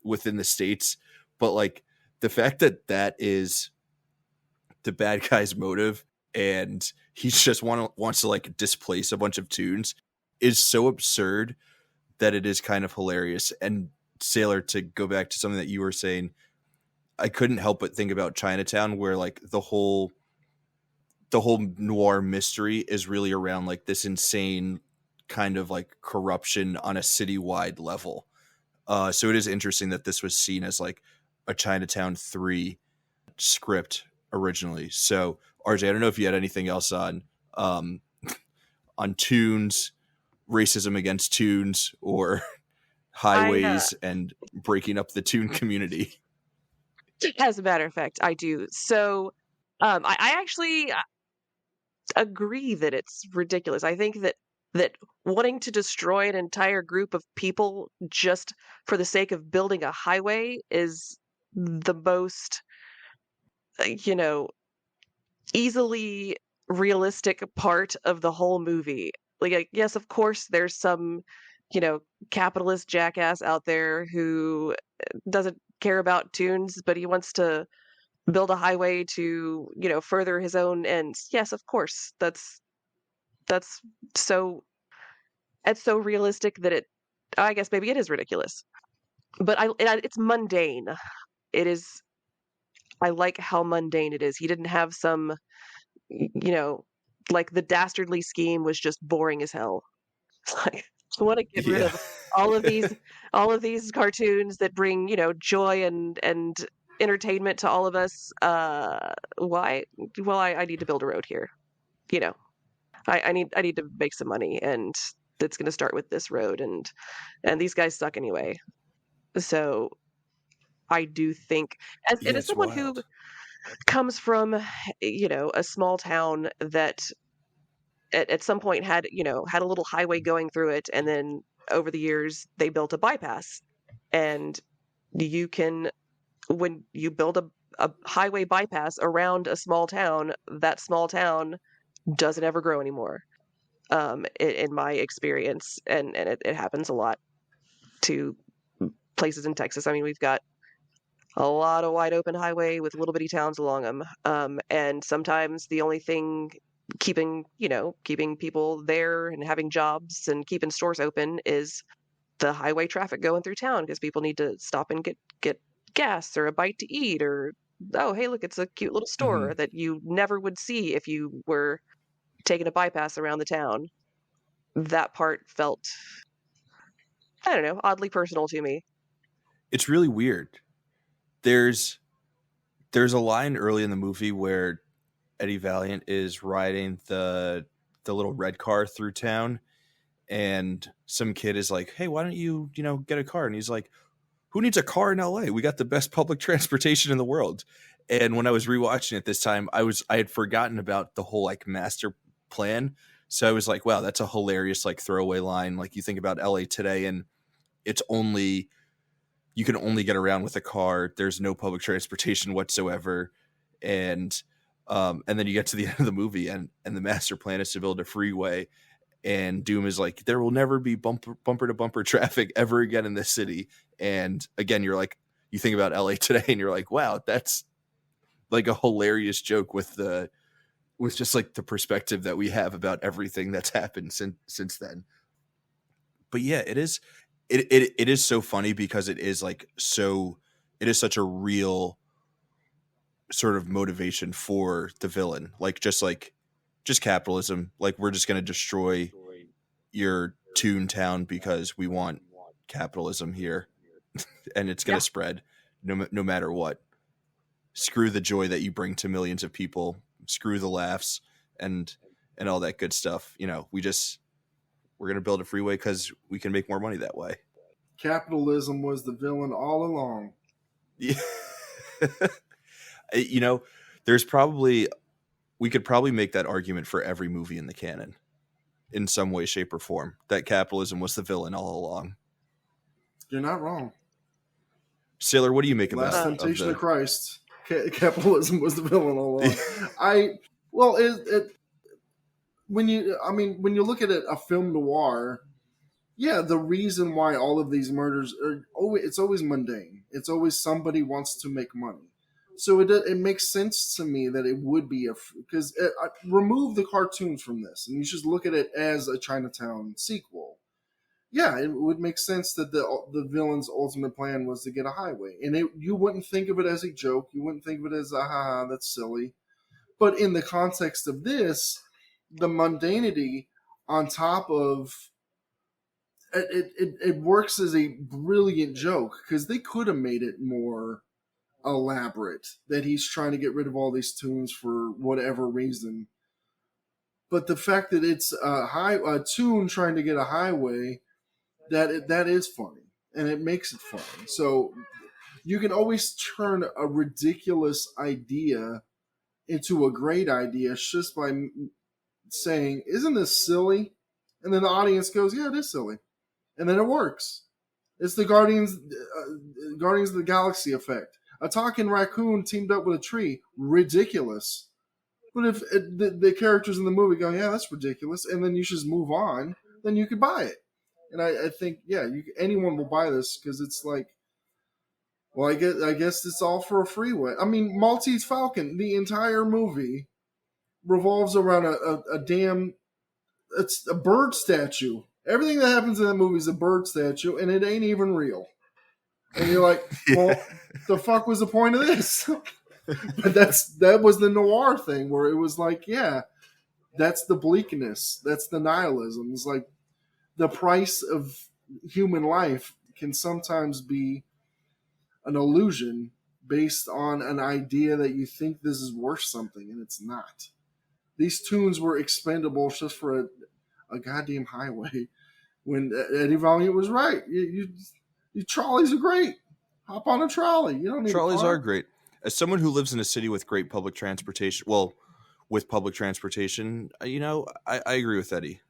within the States, but like the fact that is the bad guy's motive, and he just wants to like displace a bunch of Toons, is so absurd that it is kind of hilarious. And Sailor, to go back to something that you were saying, I couldn't help but think about Chinatown, where like the whole noir mystery is really around like this insane kind of like corruption on a citywide level. So it is interesting that this was seen as like a Chinatown 3 script originally. So RJ, I don't know if you had anything else on Toons, racism against Toons, or highways and breaking up the Toon community. As a matter of fact, I do. So I actually agree that it's ridiculous. I think that wanting to destroy an entire group of people just for the sake of building a highway is the most, easily realistic part of the whole movie. Like, yes, of course, there's some capitalist jackass out there who doesn't care about tunes, but he wants to build a highway to, further his own ends. Yes, of course. That's so it's so realistic that I guess maybe it is ridiculous. But it's mundane. It is I like how mundane it is. He didn't have some, you know, like the dastardly scheme was just boring as hell. It's like I want to get rid Yeah. of all of these cartoons that bring, joy and entertainment to all of us. Why? Well, I need to build a road here. You know, I need to make some money, and it's going to start with this road, and these guys suck anyway. So I do think, Yeah, and as it's someone who wild. comes from, a small town that at some point had a little highway going through it, and then over the years they built a bypass, and you can when you build a highway bypass around a small town, that small town doesn't ever grow anymore. In my experience, and it happens a lot to places in Texas. I mean, we've got a lot of wide open highway with little bitty towns along them. And sometimes the only thing keeping people there and having jobs and keeping stores open is the highway traffic going through town, because people need to stop and get gas or a bite to eat, or, oh, hey, look, it's a cute little hmm store that you never would see if you were taking a bypass around the town. That part felt, I don't know, oddly personal to me. It's really weird. There's a line early in the movie where Eddie Valiant is riding the little red car through town, and some kid is like, "Hey, why don't you get a car?" And he's like, "Who needs a car in LA? We got the best public transportation in the world." And when I was rewatching it this time, I had forgotten about the whole like master plan. So I was like, wow, that's a hilarious like throwaway line. Like you think about LA today, and it's only you can only get around with a car. There's no public transportation whatsoever. And then you get to the end of the movie, and the master plan is to build a freeway, and Doom is like, there will never be bumper to bumper traffic ever again in this city. And again, you're like, you think about LA today, and you're like, wow, that's like a hilarious joke with just like the perspective that we have about everything that's happened since then. But yeah, it is so funny because it is such a real sort of motivation for the villain, like just capitalism. Like, we're just going to destroy your toon town because we want capitalism here, and it's going Yeah. to spread no matter what. Screw the joy that you bring to millions of people, screw the laughs and all that good stuff. We're going to build a freeway because we can make more money that way. Capitalism was the villain all along. Yeah. There's probably we could probably make that argument for every movie in the canon in some way, shape, or form, that capitalism was the villain all along. You're not wrong. Sailor, what do you make about Last Temptation of Christ? Capitalism was the villain all along. When you look at it, a film noir, yeah, the reason why all of these murders it's always mundane. It's always somebody wants to make money. So it makes sense to me that it would be because remove the cartoons from this, and you just look at it as a Chinatown sequel. Yeah, it would make sense that the villain's ultimate plan was to get a highway, and you wouldn't think of it as a joke. You wouldn't think of it as that's silly. But in the context of this, the mundanity on top of it works as a brilliant joke, because they could have made it more elaborate that he's trying to get rid of all these tunes for whatever reason. But the fact that it's a tune trying to get a highway, that is funny, and it makes it funny. So you can always turn a ridiculous idea into a great idea just by saying, "Isn't this silly?" And then the audience goes, "Yeah, it is silly," and then it works. It's the Guardians of the Galaxy effect. A talking raccoon teamed up with a tree, ridiculous. But if the characters in the movie go, "Yeah, that's ridiculous," and then you just move on, then you could buy it. And I think, yeah, anyone will buy this because it's like, well, I guess it's all for a freeway. I mean, Maltese Falcon, the entire movie revolves around a damn, it's a bird statue. Everything that happens in that movie is a bird statue, and it ain't even real. And you're like, well, the fuck was the point of this? But that was the noir thing where it was like, yeah, that's the bleakness, that's the nihilism. It's like the price of human life can sometimes be an illusion based on an idea that you think this is worth something, and it's not. These toons were expendable just for a goddamn highway. When Eddie Valiant was right, you trolleys are great. Hop on a trolley. You don't need Trolleys a car. are great. As someone who lives in a city with great public transportation, with public transportation, I agree with Eddie.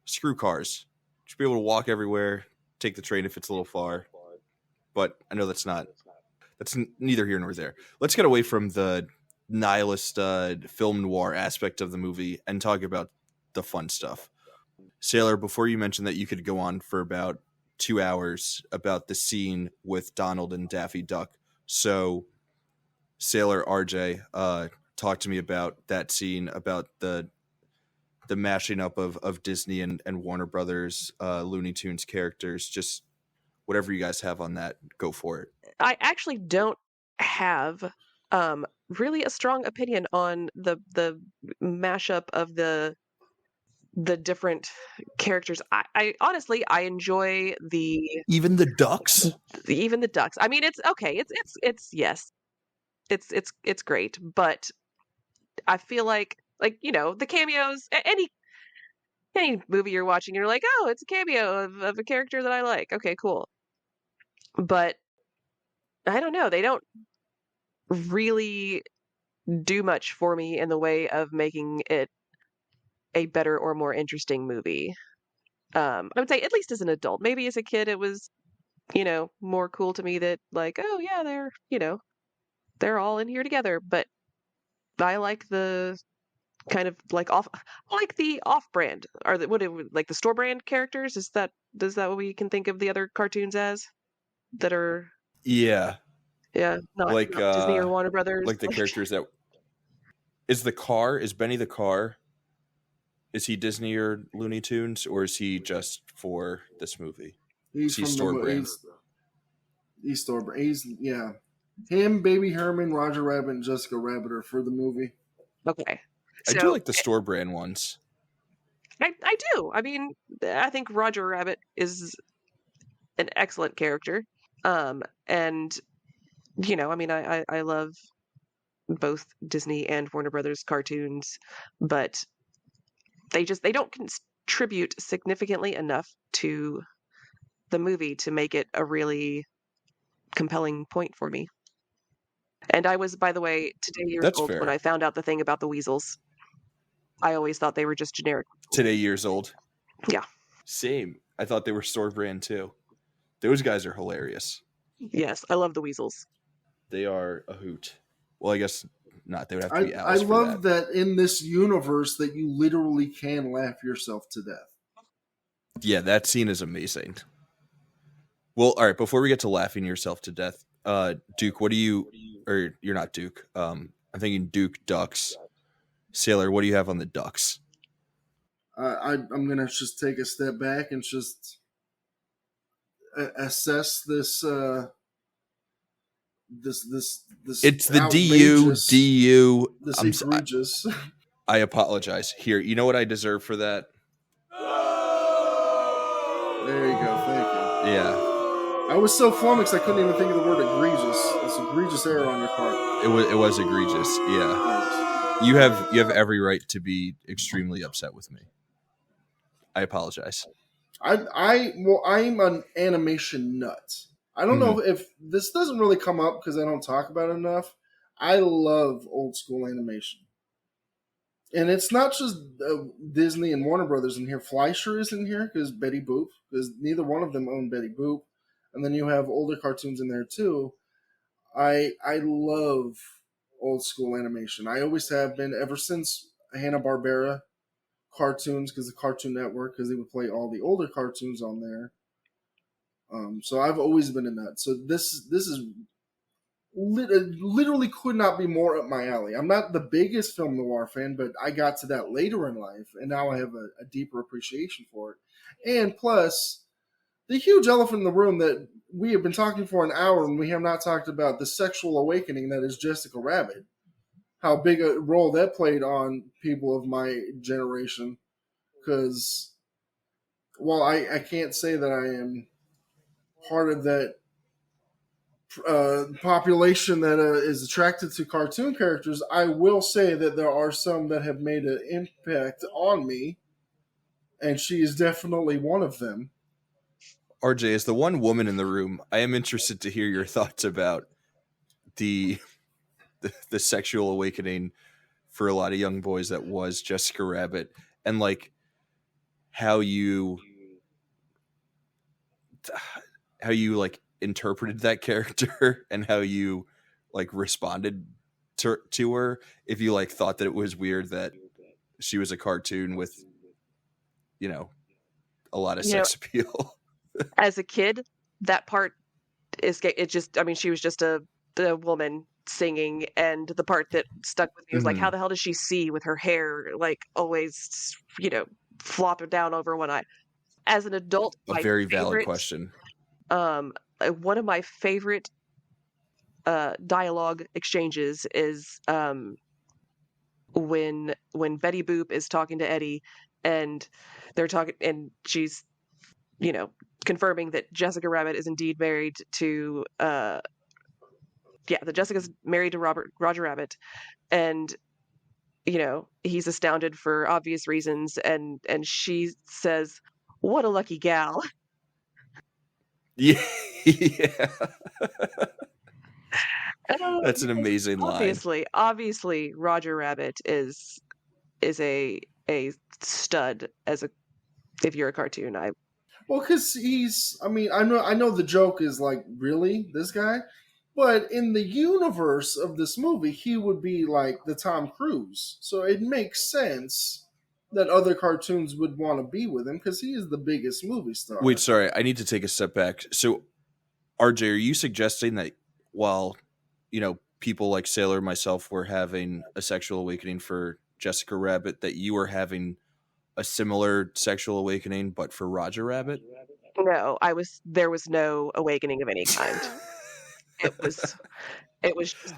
Screw cars. You should be able to walk everywhere, take the train if it's a little far. But I know that's neither here nor there. Let's get away from the nihilist film noir aspect of the movie and talk about the fun stuff. Sailor, before you mentioned that you could go on for about 2 hours about the scene with Donald and Daffy Duck. So, Sailor RJ, talk to me about that scene, about the mashing up of Disney and Warner Brothers, Looney Tunes characters. Just whatever you guys have on that, go for it. I actually don't have really a strong opinion on the mashup of the different characters. I honestly I enjoy Even the ducks. even the ducks. I mean, it's okay. It's yes, it's great, but I feel like the cameos. Any movie you're watching, you're like, oh, it's a cameo of a character that I like. Okay, cool. But I don't know. They don't really do much for me in the way of making it a better or more interesting movie. I would say at least as an adult. Maybe as a kid it was, more cool to me that like, oh yeah, they're all in here together. But I like the kind of like the off-brand or like the store brand characters. Is that what we can think of the other cartoons as that are Yeah, not like Disney or Warner Brothers, like the characters that is Benny the car? Is he Disney or Looney Tunes, or is he just for this movie? He's he from store the brand? He's store brand. Yeah. Him, Baby Herman, Roger Rabbit, and Jessica Rabbit are for the movie. Okay. I do like the store brand ones. I do. I mean, I think Roger Rabbit is an excellent character. And I mean, I love both Disney and Warner Brothers cartoons, but they don't contribute significantly enough to the movie to make it a really compelling point for me. And I was, by the way, today years That's old fair. when I found out the thing about the weasels. I always thought they were just generic. Today years old? Yeah. Same. I thought they were store brand too. Those guys are hilarious. Yes, I love the weasels. They are a hoot. Well, I guess not. They would have to be I Alice for love that in this universe that you literally can laugh yourself to death. Yeah, that scene is amazing. Well, all right, before we get to laughing yourself to death, Duke, what do you, or you're not Duke, I'm thinking Duke Ducks. Sailor, what do you have on the ducks? I'm going to just take a step back and just assess this It's the DU. This egregious. I apologize. Here, you know what I deserve for that? There you go. Thank you. Yeah. I was so flummoxed I couldn't even think of the word egregious. It's egregious error on your part. It was egregious. Yeah. Thanks. You have every right to be extremely upset with me. I apologize. I'm an animation nut. I don't know if this doesn't really come up because I don't talk about it enough. I love old school animation. And it's not just Disney and Warner Brothers in here. Fleischer is in here because Betty Boop, because neither one of them own Betty Boop. And then you have older cartoons in there too. I love old school animation. I always have been ever since Hanna-Barbera cartoons because the Cartoon Network, because they would play all the older cartoons on there. So I've always been in that. So this is literally could not be more up my alley. I'm not the biggest film noir fan, but I got to that later in life, and now I have a deeper appreciation for it. And plus, the huge elephant in the room that we have been talking for an hour and we have not talked about, the sexual awakening that is Jessica Rabbit. How big a role that played on people of my generation. Because while I can't say that I am part of that population that is attracted to cartoon characters, I will say that there are some that have made an impact on me, and she is definitely one of them. RJ, as the one woman in the room, I am interested to hear your thoughts about the sexual awakening for a lot of young boys that was Jessica Rabbit, and like how you like interpreted that character and how you like responded to her, if you like thought that it was weird that she was a cartoon with, you know, a lot of sex appeal. As a kid, that part is it just, I mean, she was just a woman singing, and the part that stuck with me was like, how the hell does she see with her hair like always, flopping down over one eye? As an adult, A very valid question. One of my favorite dialogue exchanges is when Betty Boop is talking to Eddie, and they're talking, and she's confirming that Jessica Rabbit is indeed married to that Jessica's married to Roger Rabbit, and he's astounded for obvious reasons, and she says, "What a lucky gal." Yeah. That's an amazing line. Obviously, Roger Rabbit is a stud if you're a cartoon. Well, because I know the joke is like, really, this guy? But in the universe of this movie, he would be like the Tom Cruise. So it makes sense that other cartoons would want to be with him because he is the biggest movie star. Wait, sorry, I need to take a step back. So, RJ, are you suggesting that while, people like Sailor and myself were having a sexual awakening for Jessica Rabbit, that you were having a similar sexual awakening, but for Roger Rabbit? No, there was no awakening of any kind. It was just,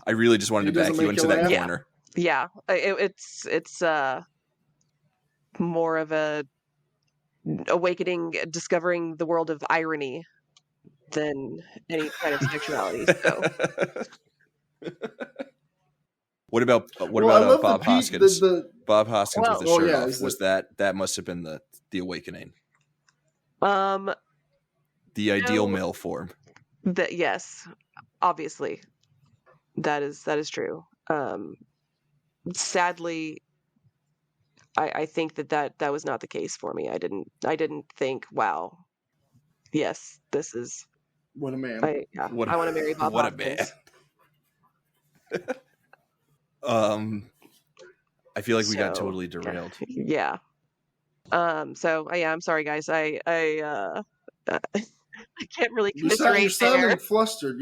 I really just wanted to back you into that corner. Yeah. It's more of a awakening, discovering the world of irony than any kind of sexuality. So. What about Bob Hoskins? Bob Hoskins with his shirt off. Was that must have been the awakening? The ideal male form. Yes, obviously, that is true. Sadly, I think that was not the case for me. I didn't think, wow, yes, this is what a man. I want to marry Bob what Hoskins. A man. I feel like we got totally derailed. Yeah. So I'm sorry, guys. I can't really commiserate. You're sounding flustered.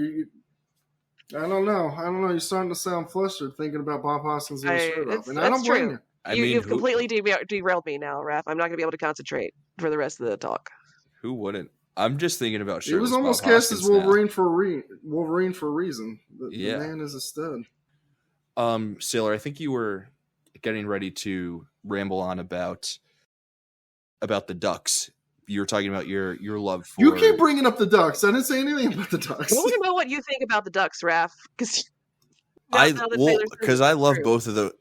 I don't know. You're starting to sound flustered thinking about Bob Hoskins with his shirt off, and I don't blame you. You've completely derailed me now, Raph. I'm not going to be able to concentrate for the rest of the talk. Who wouldn't? I'm just thinking about shirtless. He was almost cast as Wolverine for a reason. The man is a stud. Sailor, I think you were getting ready to ramble on about the Ducks. You were talking about your love for. You keep bringing up the Ducks. I didn't say anything about the Ducks. I want to know what you think about the Ducks, Raph. Because I love both of the.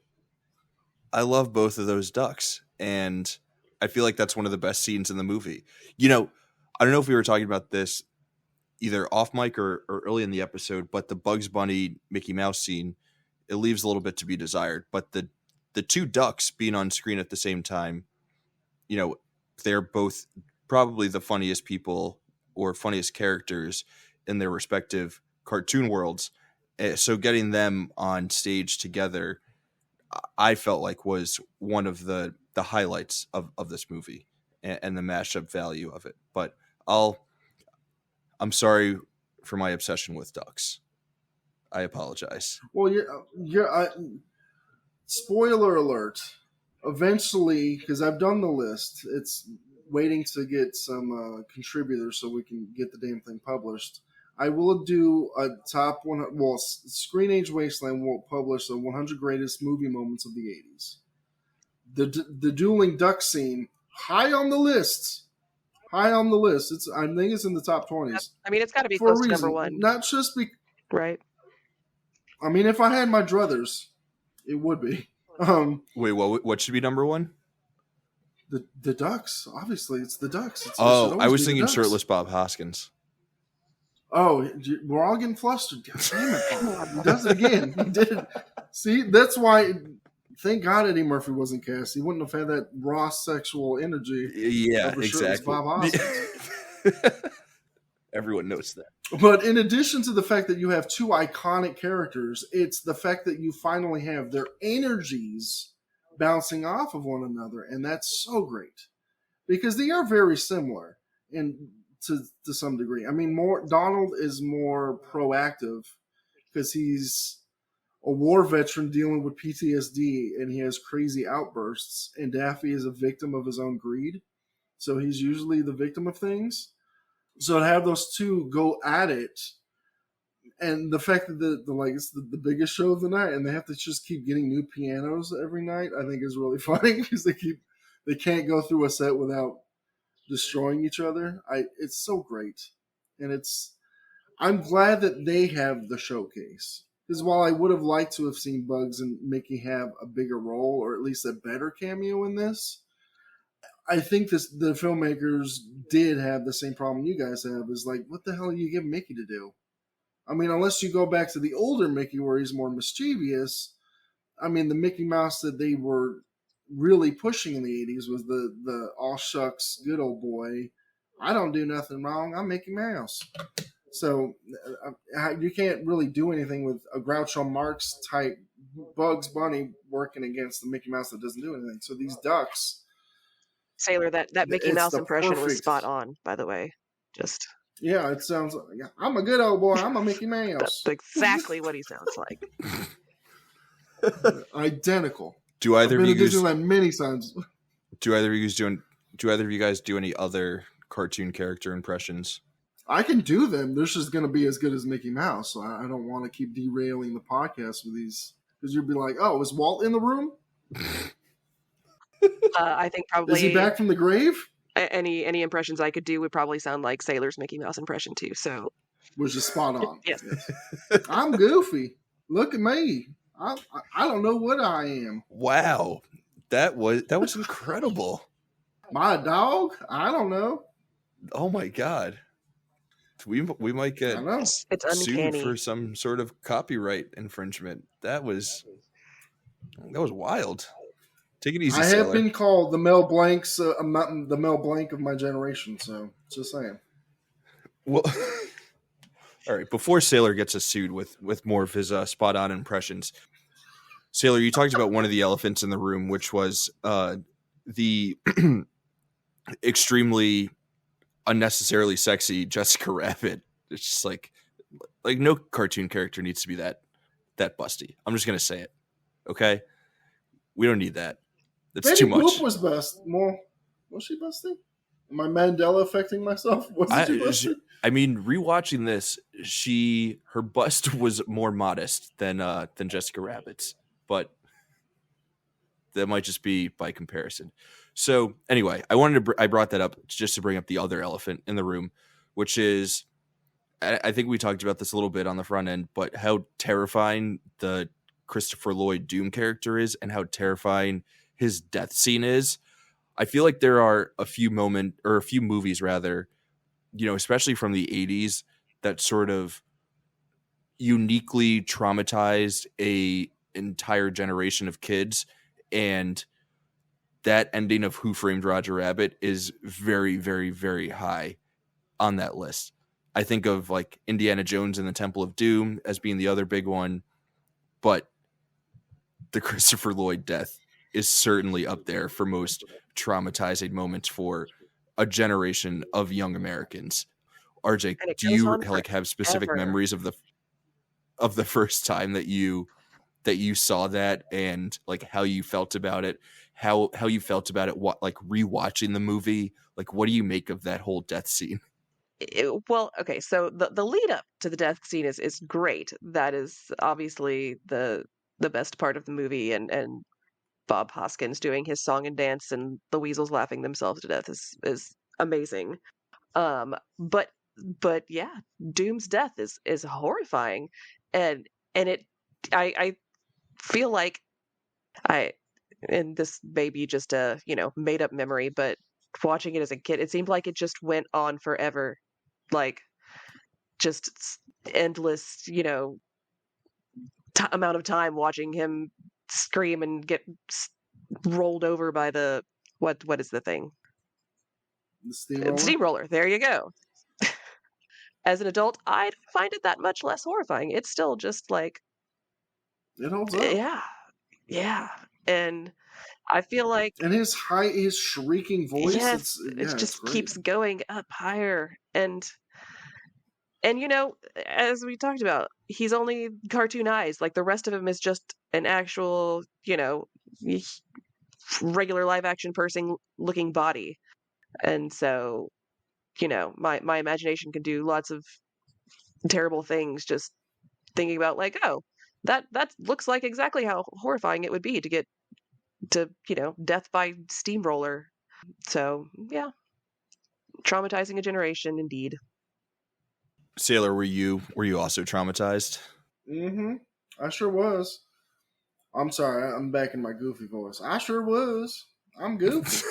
I love both of those ducks, and I feel like that's one of the best scenes in the movie. I don't know if we were talking about this either off mic or early in the episode, but the Bugs Bunny Mickey Mouse scene, it leaves a little bit to be desired. But the two ducks being on screen at the same time, they're both probably the funniest people or funniest characters in their respective cartoon worlds. So getting them on stage together, I felt like was one of the the highlights of this movie and the mashup value of it. But I'm sorry for my obsession with ducks. I apologize. Well, spoiler alert. Eventually, because I've done the list, it's waiting to get some contributors so we can get the damn thing published. I will do a top one. Well, Screen Age Wasteland will publish the 100 greatest movie moments of the 80s. The dueling duck scene, high on the list. High on the list. I think it's in the top 20s. I mean, it's got to be For a close to reason. number one, Not just right? I mean, if I had my druthers, it would be. Wait, what should be number one? The ducks. Obviously, it's the ducks. I was thinking shirtless Bob Hoskins. Oh, we're all getting flustered. God damn it. He does it again. He did. See, that's why. Thank God Eddie Murphy wasn't cast. He wouldn't have had that raw sexual energy. Yeah, exactly. Bob Hoskins. Everyone knows that. But in addition to the fact that you have two iconic characters, it's the fact that you finally have their energies bouncing off of one another, and that's so great because they are very similar to some degree. I mean, Donald is more proactive because he's a war veteran dealing with PTSD and he has crazy outbursts, and Daffy is a victim of his own greed, so he's usually the victim of things. So to have those two go at it, and the fact that it's the biggest show of the night, and they have to just keep getting new pianos every night, I think is really funny because they can't go through a set without destroying each other. It's so great, and I'm glad that they have the showcase. Because while I would have liked to have seen Bugs and Mickey have a bigger role, or at least a better cameo in this, I think the filmmakers did have the same problem you guys have. Is like, what the hell are you giving Mickey to do? I mean, unless you go back to the older Mickey where he's more mischievous. I mean, the Mickey Mouse that they were really pushing in the 80s was the all shucks good old boy. I don't do nothing wrong. I'm Mickey Mouse. So you can't really do anything with a Groucho Marx type Bugs Bunny working against the Mickey Mouse that doesn't do anything. So these ducks. Sailor, that Mickey Mouse impression was spot on, by the way. Yeah, it sounds like, I'm a good old boy. I'm a Mickey Mouse. That's exactly what he sounds like. Identical. Do either of you Disneyland many times. Do either of you guys do any other cartoon character impressions? I can do them. They're just going to be as good as Mickey Mouse. So I don't want to keep derailing the podcast with these, because you'd be like, "Oh, is Walt in the room?" I think probably. Is he back from the grave? Any impressions I could do would probably sound like Sailor's Mickey Mouse impression too. So, which is spot on. Yes. I'm goofy. Look at me. I don't know what I am. Wow, that was incredible. My dog? I don't know. Oh my god, we might get it's sued uncanny for some sort of copyright infringement. That was wild. Take it easy, I Sailor. have been called the Mel Blancs, the Mel Blanc of my generation. So just saying. Well, all right. Before Sailor gets us sued with more of his spot on impressions, Sailor, you talked about one of the elephants in the room, which was the extremely unnecessarily sexy Jessica Rabbit. It's just like no cartoon character needs to be that busty. I'm just gonna say it. Okay, we don't need that. That's Betty too much. Boop was best. More was she busty? Am I Mandela affecting myself? Was she busty? I mean, rewatching this, her bust was more modest than Jessica Rabbit's, but that might just be by comparison. So anyway, I brought that up just to bring up the other elephant in the room, which is, I think we talked about this a little bit on the front end, but how terrifying the Christopher Lloyd Doom character is and how terrifying his death scene is. I feel like there are a few movies rather, especially from the 80s, that sort of uniquely traumatized a entire generation of kids, and that ending of Who Framed Roger Rabbit is very, very, very high on that list. I think of like Indiana Jones and the Temple of Doom as being the other big one, but the Christopher Lloyd death is certainly up there for most traumatizing moments for a generation of young Americans. RJ, And it do goes you on have specific forever. memories of the first time that you saw that, and how you felt about it, how you felt about it, what rewatching the movie, what do you make of that whole death scene? Well, okay, so the lead up to the death scene is great. That is obviously the best part of the movie, and Bob Hoskins doing his song and dance and the weasels laughing themselves to death is amazing. But yeah, Doom's death is horrifying, and it I feel like I and this may be just a made up memory, but watching it as a kid, it seemed like it just went on forever, like just endless amount of time watching him scream and get rolled over by the what is the thing? The steamroller. Steamroller. There you go. As an adult, I don't find it that much less horrifying. It's still just like, It holds up. yeah, and I feel like, and his shrieking voice. yes, it It's just great. keeps going up higher, and as we talked about, he's only cartoon eyes. Like the rest of him is just an actual, regular live action person looking body. And so, my imagination can do lots of terrible things just thinking about like, oh, that looks like exactly how horrifying it would be to get to, death by steamroller. So, yeah, traumatizing a generation indeed. Sailor, were you also traumatized? Mm-hmm. I sure was. I'm sorry, I'm back in my goofy voice. I sure was. I'm goofy.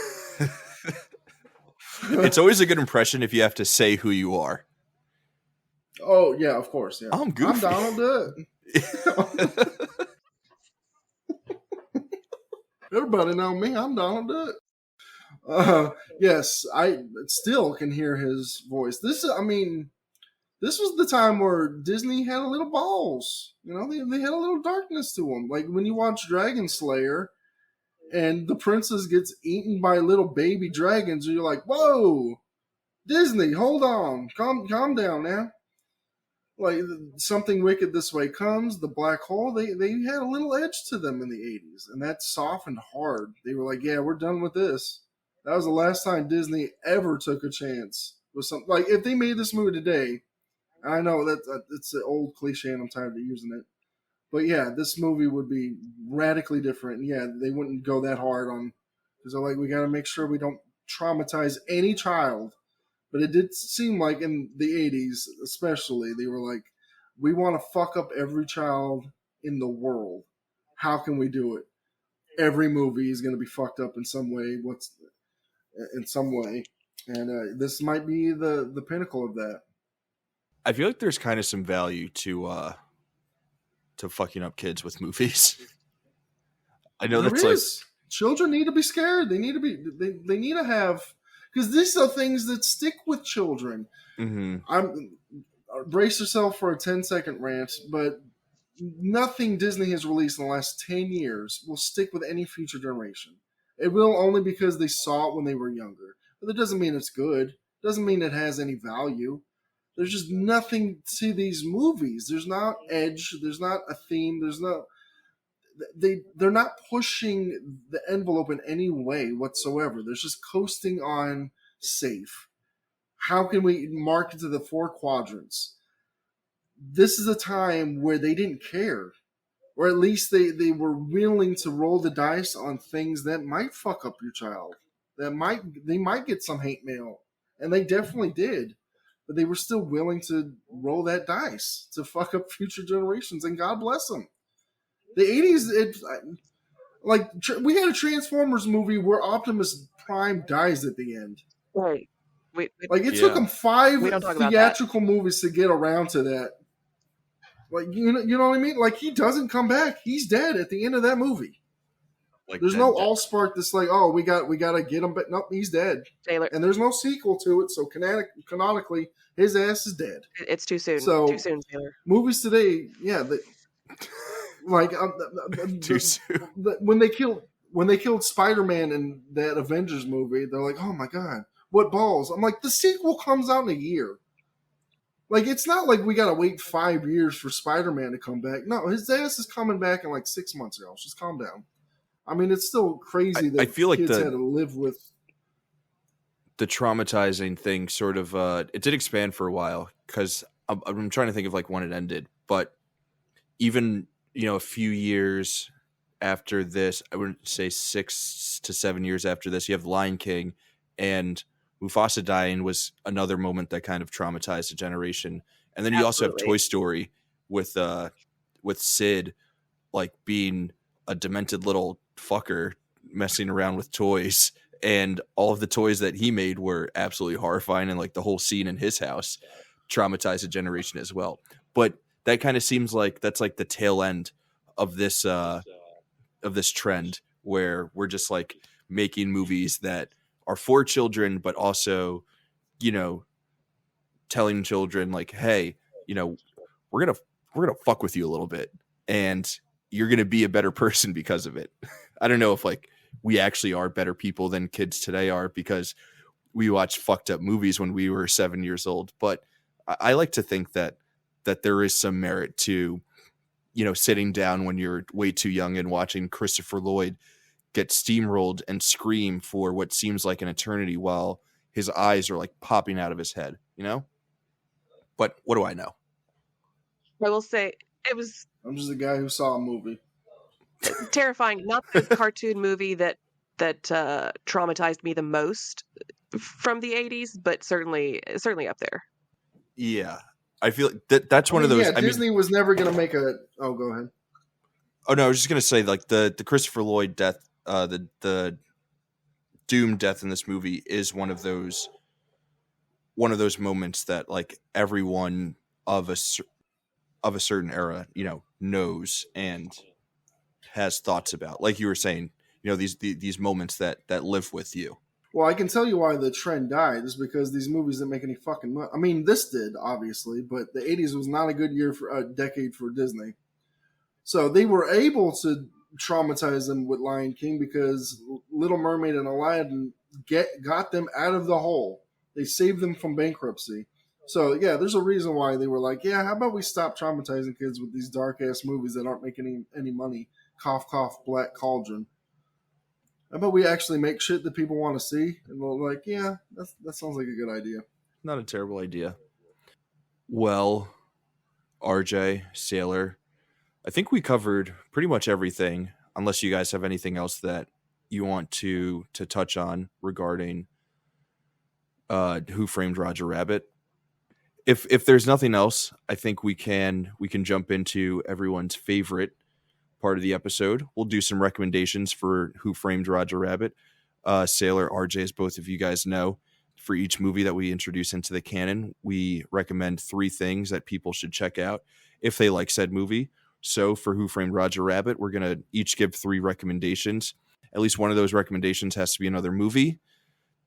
It's always a good impression if you have to say who you are. Oh yeah, of course. Yeah, I'm goofy. I'm Donald Duck. Everybody know me. I'm Donald Duck. Yes, I still can hear his voice. This was the time where Disney had a little balls. They had a little darkness to them. Like when you watch Dragon Slayer and the princess gets eaten by little baby dragons, and you're like, whoa, Disney, hold on. Calm down now. Like Something Wicked This Way Comes, The Black Hole, they had a little edge to them in the 80s, and that softened hard. They were like, yeah, we're done with this. That was the last time Disney ever took a chance with something. Like if they made this movie today, I know that it's an old cliche and I'm tired of using it. But yeah, this movie would be radically different. And yeah, they wouldn't go that hard on, because they're like, we got to make sure we don't traumatize any child. But it did seem like in the 80s, especially, they were like, we want to fuck up every child in the world. How can we do it? Every movie is going to be fucked up in some way. And this might be the pinnacle of that. I feel like there's kind of some value to fucking up kids with movies. I know There is. Children need to be scared. They need to be. They need to have, because these are things that stick with children. Mm-hmm. Brace yourself for a 10-second rant, but nothing Disney has released in the last 10 years will stick with any future generation. It will only because they saw it when they were younger. But that doesn't mean it's good. It doesn't mean it has any value. There's just nothing to these movies. There's not edge. There's not a theme. They're not pushing the envelope in any way whatsoever. They're just coasting on safe. How can we market to the 4 quadrants? This is a time where they didn't care. Or at least they were willing to roll the dice on things that might fuck up your child. They might get some hate mail. And they definitely did. But they were still willing to roll that dice to fuck up future generations, and God bless them. The 80s, we had a Transformers movie where Optimus Prime dies at the end. Right. It took them 5 we don't talk about theatrical movies to get around to that. You know what I mean? He doesn't come back. He's dead at the end of that movie. There's no Allspark that's like, oh, we got to get him, but nope, he's dead. Taylor. And there's no sequel to it, so canonically, his ass is dead. It's too soon. So, too soon, Taylor. Movies today, yeah, too soon. When they killed when they killed Spider-Man in that Avengers movie, they're like, "Oh my god, what balls?" I'm like, the sequel comes out in a year. Like, it's not like we gotta wait 5 years for Spider-Man to come back. No, his ass is coming back in like 6 months ago. Just calm down. I mean, it's still crazy I that feel like kids had to live with. the traumatizing thing sort of it did expand for a while, because I'm trying to think of like when it ended, but even a few years after this, I wouldn't say 6 to 7 years after this, you have Lion King, and Mufasa dying was another moment that kind of traumatized a generation. And then you also have Absolutely. Toy Story with Sid like being a demented little fucker messing around with toys, and all of the toys that he made were absolutely horrifying, and like the whole scene in his house traumatized a generation as well. But that kind of seems like that's like the tail end of this trend, where we're just like making movies that are for children, but also, telling children like, hey, we're gonna fuck with you a little bit, and you're gonna be a better person because of it. I don't know if like we actually are better people than kids today are because we watched fucked up movies when we were 7 years old, but I like to think that there is some merit to sitting down when you're way too young and watching Christopher Lloyd get steamrolled and scream for what seems like an eternity while his eyes are like popping out of his head, But what do I know? I will say it was I'm just a guy who saw a movie. terrifying. Not the cartoon movie that traumatized me the most from the 80s, but certainly up there. Yeah. I feel like that's one of those. Yeah, Disney was never going to make a. Oh, go ahead. Oh no, I was just gonna say like the Christopher Lloyd death, the Doom death in this movie is one of those moments that like everyone of a certain era, knows and has thoughts about. Like you were saying, these moments that live with you. Well, I can tell you why the trend died is because these movies didn't make any fucking money. I mean, this did obviously, but the '80s was not a good decade for Disney. So they were able to traumatize them with Lion King because Little Mermaid and Aladdin got them out of the hole. They saved them from bankruptcy. So yeah, there's a reason why they were like, yeah, how about we stop traumatizing kids with these dark ass movies that aren't making any money? Cough, cough, Black Cauldron. How about we actually make shit that people want to see? And we're like, yeah, that sounds like a good idea. Not a terrible idea. Well, RJ, Sailor, I think we covered pretty much everything, unless you guys have anything else that you want to touch on regarding Who Framed Roger Rabbit. If there's nothing else, I think we can jump into everyone's favorite part of the episode. We'll do some recommendations for Who Framed Roger Rabbit. Sailor, RJ, as both of you guys know, for each movie that we introduce into the canon, we recommend 3 things that people should check out if they like said movie. So for Who Framed Roger Rabbit, we're going to each give 3 recommendations. At least one of those recommendations has to be another movie.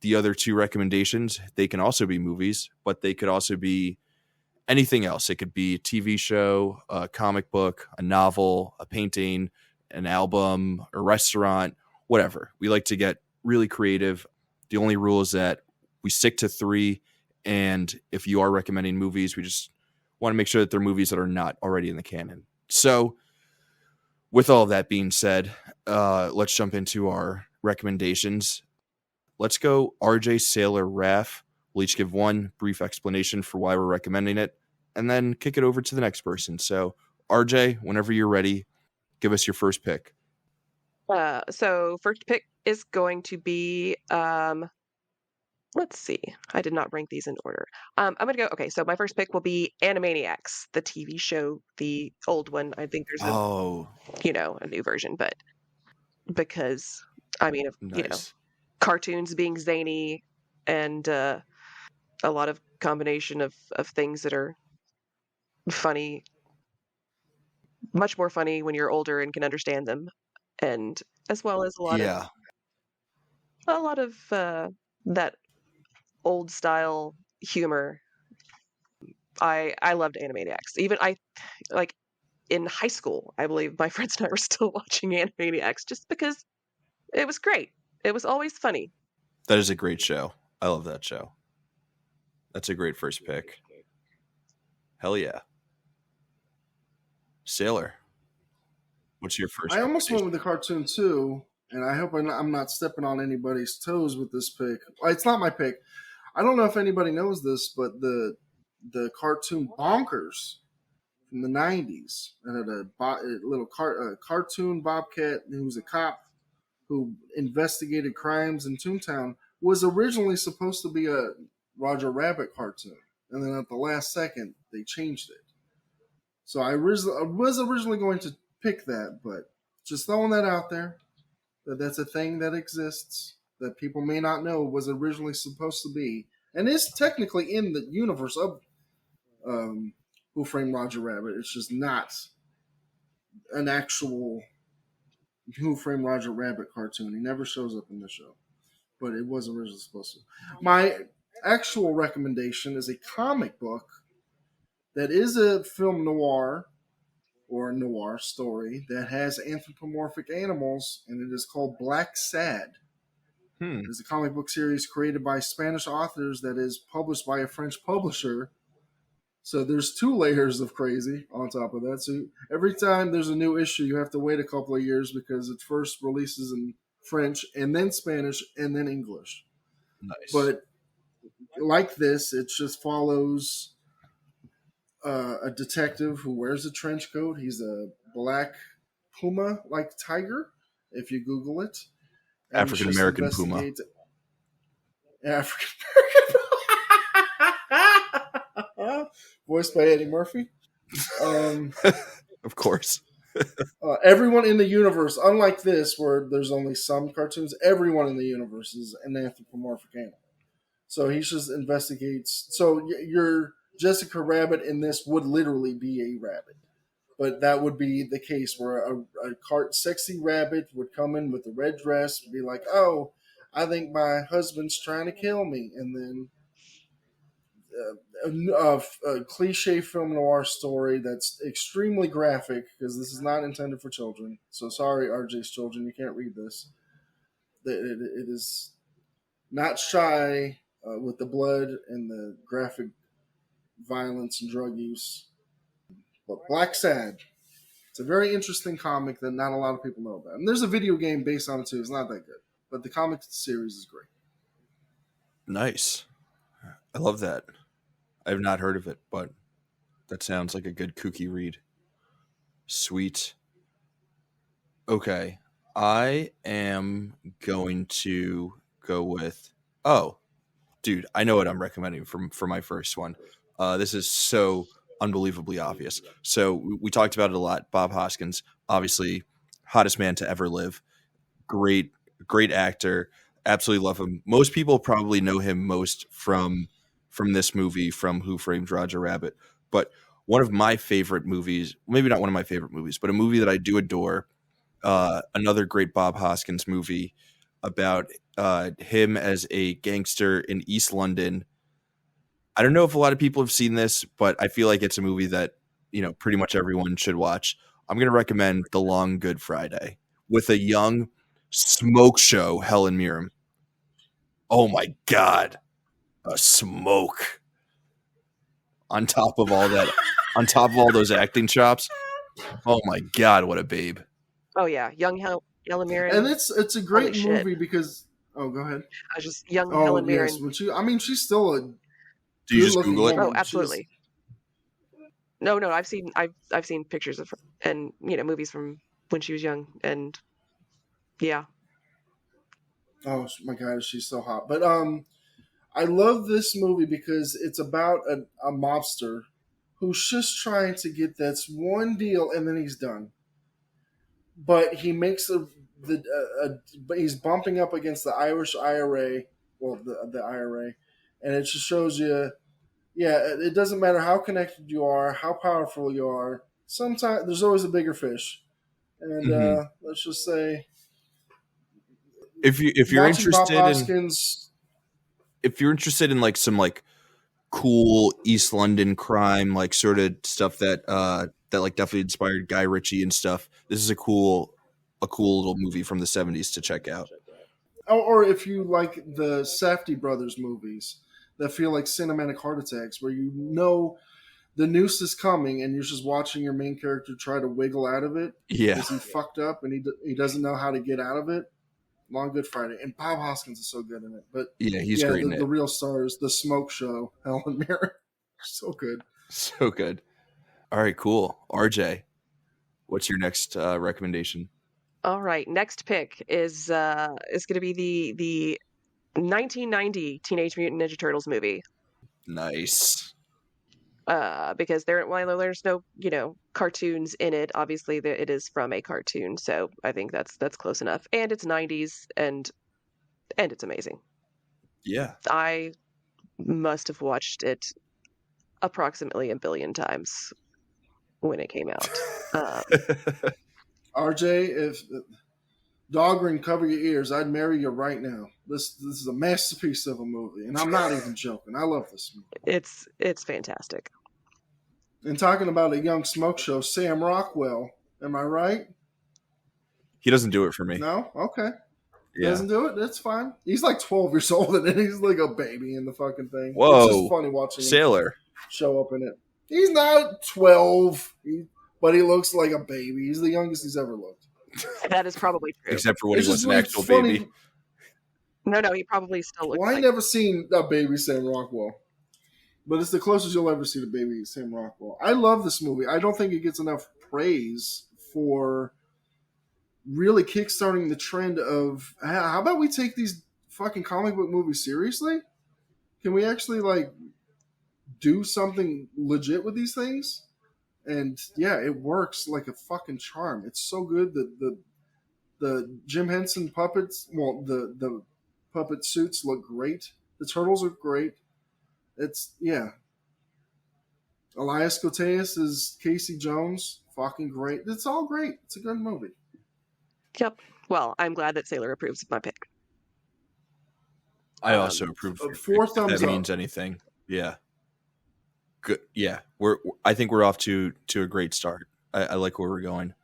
The other 2 recommendations, they can also be movies, but they could also be anything else. It could be a TV show, a comic book, a novel, a painting, an album, a restaurant, whatever. We like to get really creative. The only rule is that we stick to 3. And if you are recommending movies, we just want to make sure that they're movies that are not already in the canon. So with all that being said, let's jump into our recommendations. Let's go RJ, Sailor, Raph. We'll each give one brief explanation for why we're recommending it, and then kick it over to the next person. So, RJ, whenever you're ready, give us your first pick. So first pick is going to be let's see. I did not rank these in order. I'm gonna go. Okay, so my first pick will be Animaniacs, the TV show, the old one. I think there's a new version, but because I mean, Nice. cartoons being zany and a lot of combination of things that are funny, much more funny when you're older and can understand them, and as well as a lot of that old style humor. I loved Animaniacs. Even I like in high school, I believe my friends and I were still watching Animaniacs just because It was great. It was always funny. That is a great show. I love that show. That's a great first pick. Hell yeah. Sailor, what's your first I almost went with recommendation? the cartoon too, and I hope I'm not stepping on anybody's toes with this pick. It's not my pick. I don't know if anybody knows this, but the cartoon Bonkers from the '90s, and had a little cartoon bobcat who was a cop who investigated crimes in Toontown, was originally supposed to be a Roger Rabbit cartoon, and then at the last second they changed it. So I was originally going to pick that, but just throwing that out there, that's a thing that exists that people may not know was originally supposed to be, and is technically in the universe of Who Framed Roger Rabbit. It's just not an actual Who Framed Roger Rabbit cartoon. He never shows up in the show, but it was originally supposed to. My actual recommendation is a comic book that is a film noir or a noir story that has anthropomorphic animals, and it is called Black Sad. It's a comic book series created by Spanish authors that is published by a French publisher. So there's 2 layers of crazy on top of that. So every time there's a new issue, you have to wait a couple of years because it first releases in French and then Spanish and then English. Nice. But like this, it just follows a detective who wears a trench coat. He's a black puma like tiger, if you Google it. African American puma. African American voiced by Eddie Murphy. Of course. Everyone in the universe, unlike this, where there's only some cartoons, everyone in the universe is an anthropomorphic animal. So he just investigates. So your Jessica Rabbit in this would literally be a rabbit. But that would be the case where a sexy rabbit would come in with a red dress and be like, oh, I think my husband's trying to kill me. And then a cliche film noir story that's extremely graphic, because this is not intended for children. So sorry, RJ's children, you can't read this. It is not shy with the blood and the graphic violence and drug use. But Black Sad, it's a very interesting comic that not a lot of people know about. And there's a video game based on it too. It's not that good, but the comic series is great. Nice. I love that. I have not heard of it, but that sounds like a good kooky read. Sweet. Okay. I am going to go with... Oh, dude, I know what I'm recommending for my first one. This is so unbelievably obvious. So we talked about it a lot. Bob Hoskins, obviously hottest man to ever live. Great actor. Absolutely love him. Most people probably know him most from this movie, from Who Framed Roger Rabbit. But one of my favorite movies, maybe not one of my favorite movies, but a movie that I do adore, another great Bob Hoskins movie about him as a gangster in East London. I don't know if a lot of people have seen this, but I feel like it's a movie that, pretty much everyone should watch. I'm going to recommend The Long Good Friday with a young smoke show, Helen Mirren. Oh my God. A smoke. On top of all that, on top of all those acting chops. Oh my God, what a babe. Oh yeah, young Helen Mirren. And it's a great movie because... Oh, go ahead. I just young Helen Mirren. Yes, she's still a... Do you just Google it? Oh, absolutely. No, I've seen pictures of her and movies from when she was young, and yeah. Oh my God, she's so hot. But I love this movie because it's about a mobster who's just trying to get that one deal, and then he's done. But he makes he's bumping up against the Irish IRA, well, the IRA, and it just shows you. Yeah, it doesn't matter how connected you are, how powerful you are. Sometimes there's always a bigger fish, and let's just say, if you're interested Bob Hoskins, if you're interested in like some like cool East London crime, like sort of stuff that like definitely inspired Guy Ritchie and stuff, this is a cool a cool little movie from the 70s to check out. Or if you like the Safdie brothers movies that feel like cinematic heart attacks, where you know the noose is coming and you're just watching your main character try to wiggle out of it because he fucked up and he doesn't know how to get out of it. Long Good Friday. And Bob Hoskins is so good in it. But he's great in it. The real stars, the Smoke Show, Helen Mirren, so good. So good. All right, cool. RJ, what's your next recommendation? All right, next pick is going to be the 1990 Teenage Mutant Ninja Turtles movie. Nice. Because there's no cartoons in it. Obviously, it is from a cartoon, so I think that's close enough. And it's 90s, and it's amazing. Yeah, I must have watched it approximately 1 billion times when it came out. RJ, if Dahlgren, cover your ears, I'd marry you right now. This is a masterpiece of a movie, and I'm not even joking. I love this movie. It's fantastic. And talking about a young Smoke Show, Sam Rockwell, am I right? He doesn't do it for me. No? Okay. He Yeah. doesn't do it? That's fine. He's like 12 years old, and he's like a baby in the fucking thing. Whoa. It's just funny watching Sailor him show up in it. He's not 12, but he looks like a baby. He's the youngest he's ever looked. That is probably true. Except for when It's he was just an like actual funny. baby. No, he probably still looks Well, I like... never seen a baby Sam Rockwell. But it's the closest you'll ever see to baby Sam Rockwell. I love this movie. I don't think it gets enough praise for really kickstarting the trend of how about we take these fucking comic book movies seriously? Can we actually like do something legit with these things? And yeah, it works like a fucking charm. It's so good that the Jim Henson puppets, the puppet suits look great. The turtles are great. It's, yeah. Elias Koteas is Casey Jones. Fucking great. It's all great. It's a good movie. Yep. Well, I'm glad that Sailor approves of my pick. I also approve. 4 thumbs up. That means anything. Yeah. Good. Yeah. I think we're off to a great start. I like where we're going.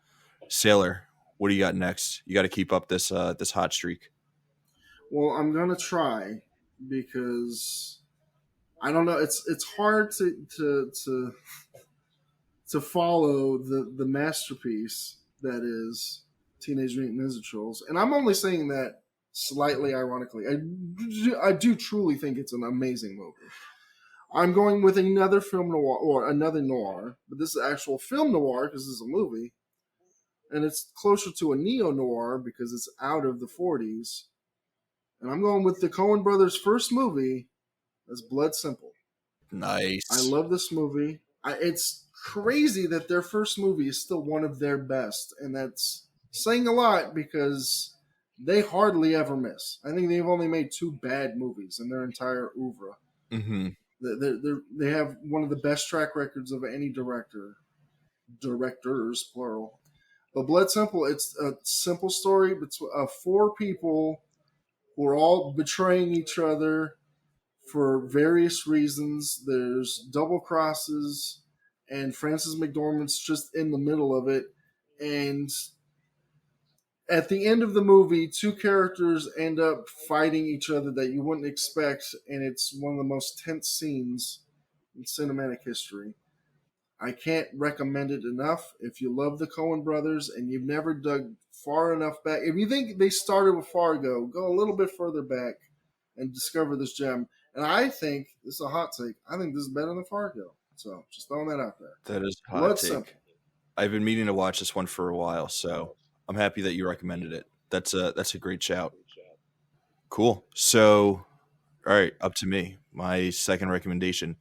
Sailor, what do you got next? You got to keep up this hot streak. Well, I'm gonna try because I don't know. It's hard to follow the masterpiece that is Teenage Mutant Ninja Turtles, and I'm only saying that slightly ironically. I do truly think it's an amazing movie. I'm going with another film noir or another noir, but this is actual film noir because this is a movie, and it's closer to a neo noir because it's out of the 40s. And I'm going with the Coen brothers' first movie. That's Blood Simple. Nice. I love this movie. It's crazy that their first movie is still one of their best, and that's saying a lot because they hardly ever miss. I think they've only made 2 bad movies in their entire oeuvre. Mm-hmm. They have one of the best track records of any directors, plural. But Blood Simple, it's a simple story of 4 people who are all betraying each other for various reasons. There's double crosses, and Frances McDormand's just in the middle of it. And at the end of the movie, 2 characters end up fighting each other that you wouldn't expect, and it's one of the most tense scenes in cinematic history. I can't recommend it enough. If you love the Coen brothers and you've never dug far enough back, if you think they started with Fargo, go a little bit further back and discover this gem. And I think, this is a hot take, I think this is better than Fargo. So just throwing that out there. That is a hot take. Simple. I've been meaning to watch this one for a while, so I'm happy that you recommended it. That's a great shout. Cool. So, all right, up to me. My second recommendation.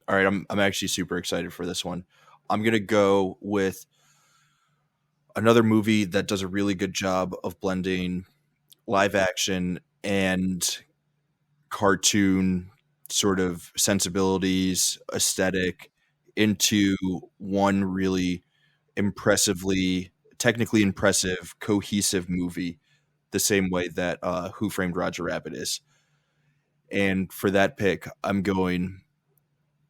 All right, I'm actually super excited for this one. I'm going to go with another movie that does a really good job of blending live action and cartoon sort of sensibilities, aesthetic into one really technically impressive, cohesive movie, the same way that Who Framed Roger Rabbit is. And for that pick, I'm going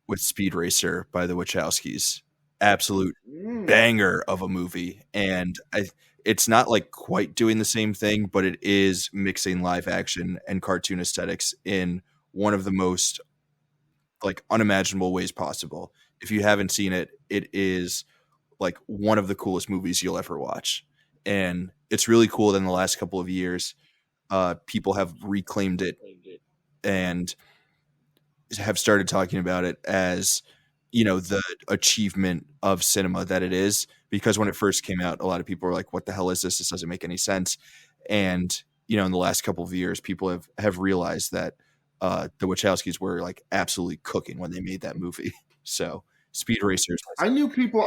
with Speed Racer by the Wachowskis. Absolute banger of a movie. And it's not like quite doing the same thing, but it is mixing live action and cartoon aesthetics in one of the most like unimaginable ways possible. If you haven't seen it, it is like one of the coolest movies you'll ever watch. And it's really cool that in the last couple of years, people have reclaimed it and have started talking about it as, the achievement of cinema that it is. Because when it first came out, a lot of people were like, what the hell is this? This doesn't make any sense. And, in the last couple of years, people have realized that the Wachowskis were like absolutely cooking when they made that movie. So Speed Racers. I knew people,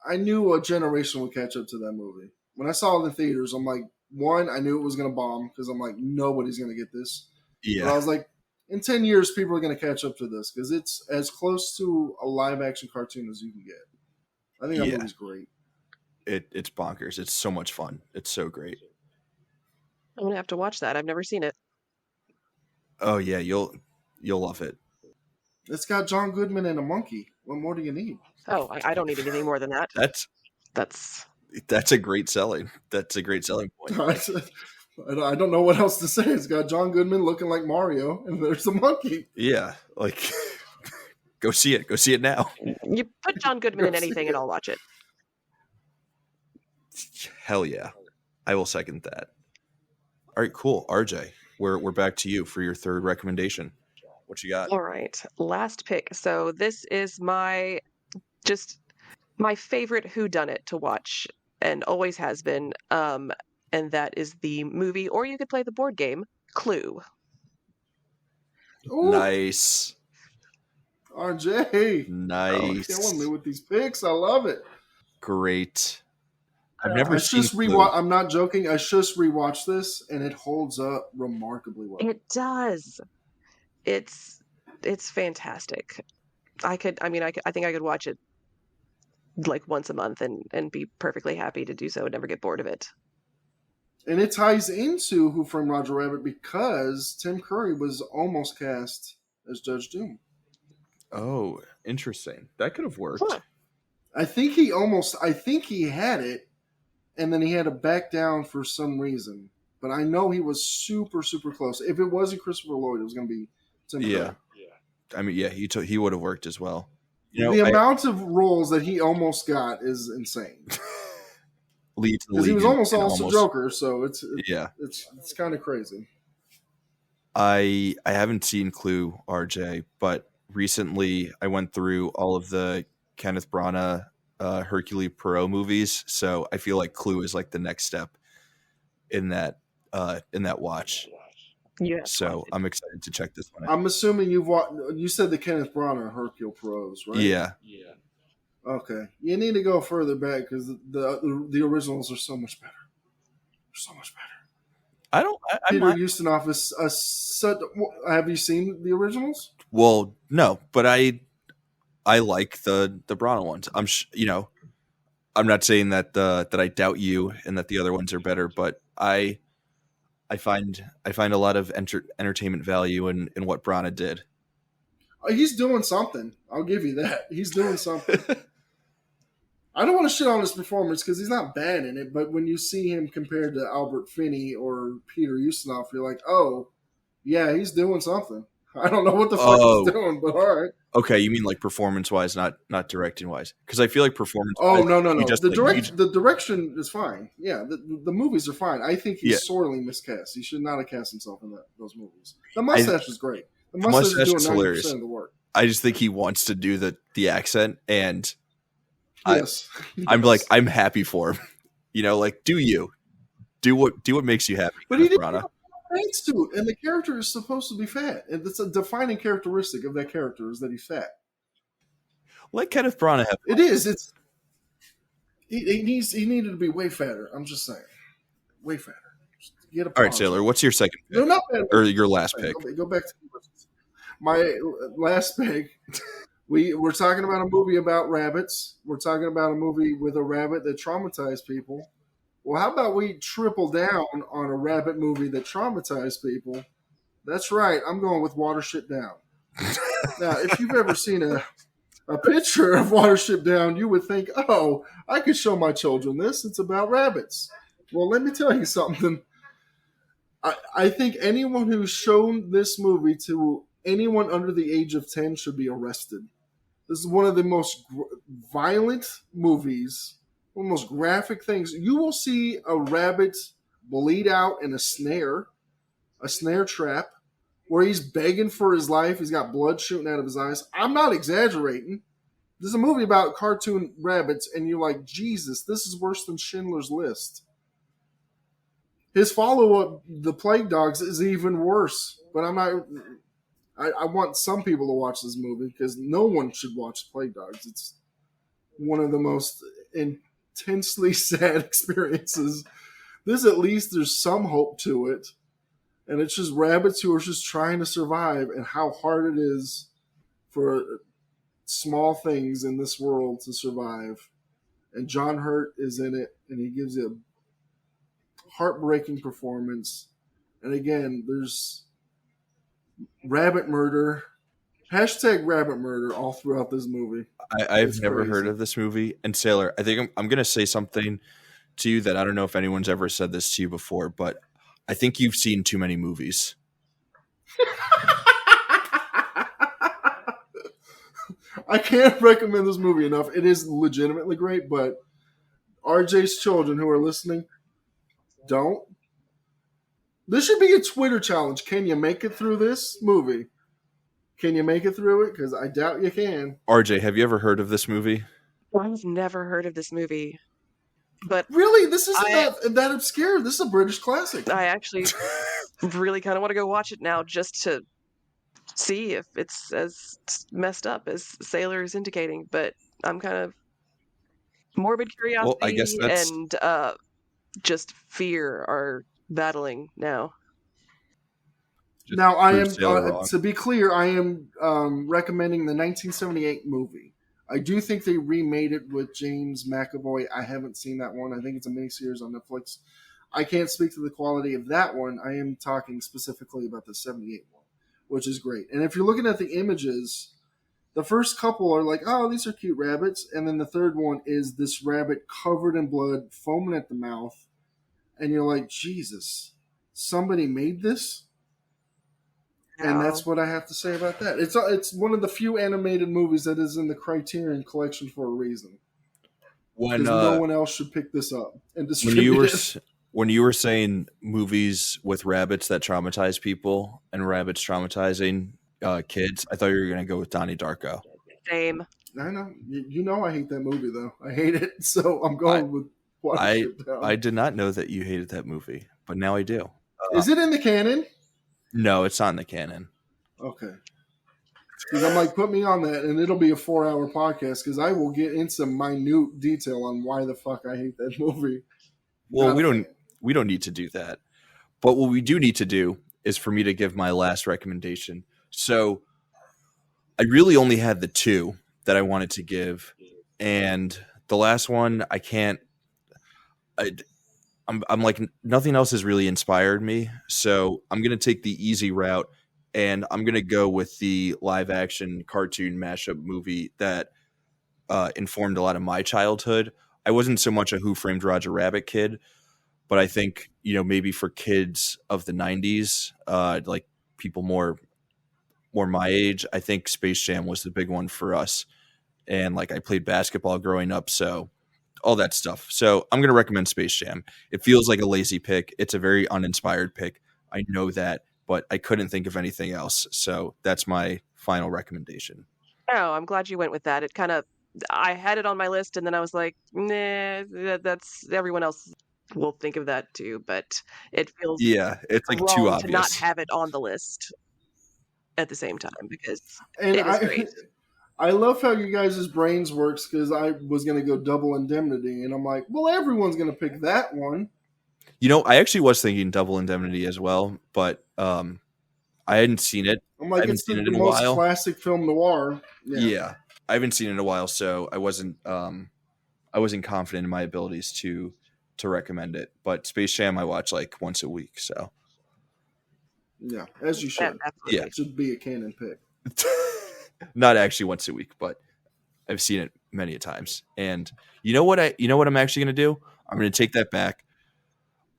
I knew a generation would catch up to that movie. When I saw it in the theaters, I'm like, one, I knew it was going to bomb because I'm like, nobody's going to get this. Yeah. But I was like, in 10 years, people are going to catch up to this because it's as close to a live-action cartoon as you can get. I think that movie's great. It's bonkers. It's so much fun. It's so great. I'm going to have to watch that. I've never seen it. Oh, yeah. You'll love it. It's got John Goodman and a monkey. What more do you need? Oh, I don't need anything more than that. That's a great selling. That's a great selling point. I don't know what else to say. It's got John Goodman looking like Mario, and there's the monkey. Yeah, like go see it. Go see it now. You put John Goodman in anything, and I'll watch it. Hell yeah, I will second that. All right, cool. RJ, we're back to you for your third recommendation. What you got? All right, last pick. So this is my favorite whodunit to watch, and always has been. And that is the movie, or you could play the board game, Clue. Ooh. Nice. RJ. Nice. Killing me with these picks. I love it. Great. I've never seen I'm not joking. I just rewatched this, and it holds up remarkably well. It does. It's fantastic. I think I could watch it like once a month and be perfectly happy to do so and never get bored of it. And it ties into Who Framed Roger Rabbit because Tim Curry was almost cast as Judge Doom. Oh, interesting. That could have worked. Huh. I think he had it, and then he had to back down for some reason. But I know he was super, super close. If it wasn't Christopher Lloyd, it was going to be Tim Curry. Yeah. I mean, yeah, he would have worked as well. The amount of roles that he almost got is insane. Because he was almost Joker, so it's kind of crazy. I haven't seen Clue, RJ, but recently I went through all of the Kenneth Branagh, Hercule Poirot movies, so I feel like Clue is like the next step in that watch. Yeah. So I'm excited to check this one out. I'm assuming you said the Kenneth Branagh Hercule Poirot's, right? Yeah. Okay, you need to go further back because the originals are so much better. They're so much better. Peter Ustinov is have you seen the originals? Well, no, but I like the Branagh ones. I'm not saying that I doubt you and that the other ones are better, but I find a lot of entertainment value in what Branagh did. He's doing something. I'll give you that. He's doing something. I don't want to shit on his performance because he's not bad in it, but when you see him compared to Albert Finney or Peter Ustinov, you're like, oh, yeah, he's doing something. I don't know what the fuck he's doing, but all right. Okay, you mean like performance-wise, not directing-wise? Because I feel like performance. Oh no! The direction is fine. Yeah, the movies are fine. I think he's sorely miscast. He should not have cast himself in those movies. The mustache is great. The mustache is doing 90% of the work. I just think he wants to do the accent, and yes. I'm happy for him. Do what makes you happy. But he didn't have a fat suit, and the character is supposed to be fat, and it's a defining characteristic of that character is that he's fat. Let Kenneth Branagh have. It is. It's he needed to be way fatter. I'm just saying, way fatter. All right, Sailor. What's your second pick? No, not bad. Or your last pick? Go back to my last pick. We're talking about a movie about rabbits. We're talking about a movie with a rabbit that traumatized people. Well, how about we triple down on a rabbit movie that traumatized people? That's right. I'm going with Watership Down. Now, if you've ever seen a picture of Watership Down, you would think, oh, I could show my children this. It's about rabbits. Well, let me tell you something. I think anyone who's shown this movie to anyone under the age of 10 should be arrested. This is one of the most violent movies, one of the most graphic things. You will see a rabbit bleed out in a snare trap, where he's begging for his life. He's got blood shooting out of his eyes. I'm not exaggerating. This is a movie about cartoon rabbits, and you're like, Jesus, this is worse than Schindler's List. His follow-up, The Plague Dogs, is even worse. But I'm not... I want some people to watch this movie because no one should watch Plague Dogs. It's one of the most intensely sad experiences. This, at least, there's some hope to it. And it's just rabbits who are just trying to survive, and how hard it is for small things in this world to survive. And John Hurt is in it, and he gives you a heartbreaking performance. And again, there's rabbit murder, hashtag rabbit murder all throughout this movie. I've never heard of this movie. And Sailor, I think I'm going to say something to you that I don't know if anyone's ever said this to you before, but I think you've seen too many movies. I can't recommend this movie enough. It is legitimately great, but RJ's children who are listening, don't. This should be a Twitter challenge. Can you make it through this movie? Can you make it through it? Because I doubt you can. RJ, have you ever heard of this movie? I've never heard of this movie. But really, this isn't that obscure. This is a British classic. I actually really kind of want to go watch it now just to see if it's as messed up as Sailor is indicating. But I'm kind of morbid curiosity Well, I guess and just fear are battling now. Just now, I am to be clear, I am recommending the 1978 movie. I do think they remade it with James McAvoy. I haven't seen that one. I think it's a miniseries on Netflix. I can't speak to the quality of that one. I am talking specifically about the 78 one, which is great. And if you're looking at the images, the first couple are like, oh, these are cute rabbits. And then the third one is this rabbit covered in blood, foaming at the mouth. And you're like, Jesus, somebody made this? And that's what I have to say about that. It's one of the few animated movies that is in the Criterion Collection for a reason. Because no one else should pick this up and distribute it. When you were saying movies with rabbits that traumatize people and rabbits traumatizing kids, I thought you were going to go with Donnie Darko. Same. I know. You know I hate that movie, though. I hate it, so I'm going with watching it down. I did not know that you hated that movie, but now I do. Is it in the canon? No, it's not in the canon. Okay. Because I'm like, put me on that, and it'll be a 4-hour podcast, because I will get into minute detail on why the fuck I hate that movie. Well, we don't need to do that. But what we do need to do is for me to give my last recommendation. So I really only had the two that I wanted to give, and the last one I can't. I'm like, nothing else has really inspired me, so I'm gonna take the easy route, and I'm gonna go with the live action cartoon mashup movie that informed a lot of my childhood. I wasn't so much a Who Framed Roger Rabbit kid, but I think, maybe for kids of the 90s, like people more my age, I think Space Jam was the big one for us. And like I played basketball growing up, so all that stuff. So I'm going to recommend Space Jam. It feels like a lazy pick. It's a very uninspired pick. I know that, but I couldn't think of anything else. So that's my final recommendation. Oh, I'm glad you went with that. I had it on my list, and then I was like, nah, that's everyone else will think of that too. But it feels it's like wrong too obvious to not have it on the list at the same time, because it is great. I love how you guys' brains works, because I was going to go Double Indemnity, and I'm like, well, everyone's going to pick that one. I actually was thinking Double Indemnity as well, but I hadn't seen it. I'm like, it's the most classic film noir. Yeah, I haven't seen it in a while, so I wasn't confident in my abilities to recommend it. But Space Jam I watch like once a week, so yeah, as you should. Yeah, it should be a canon pick. Not actually once a week, but I've seen it many a times. And you know what I'm actually going to do? I'm going to take that back.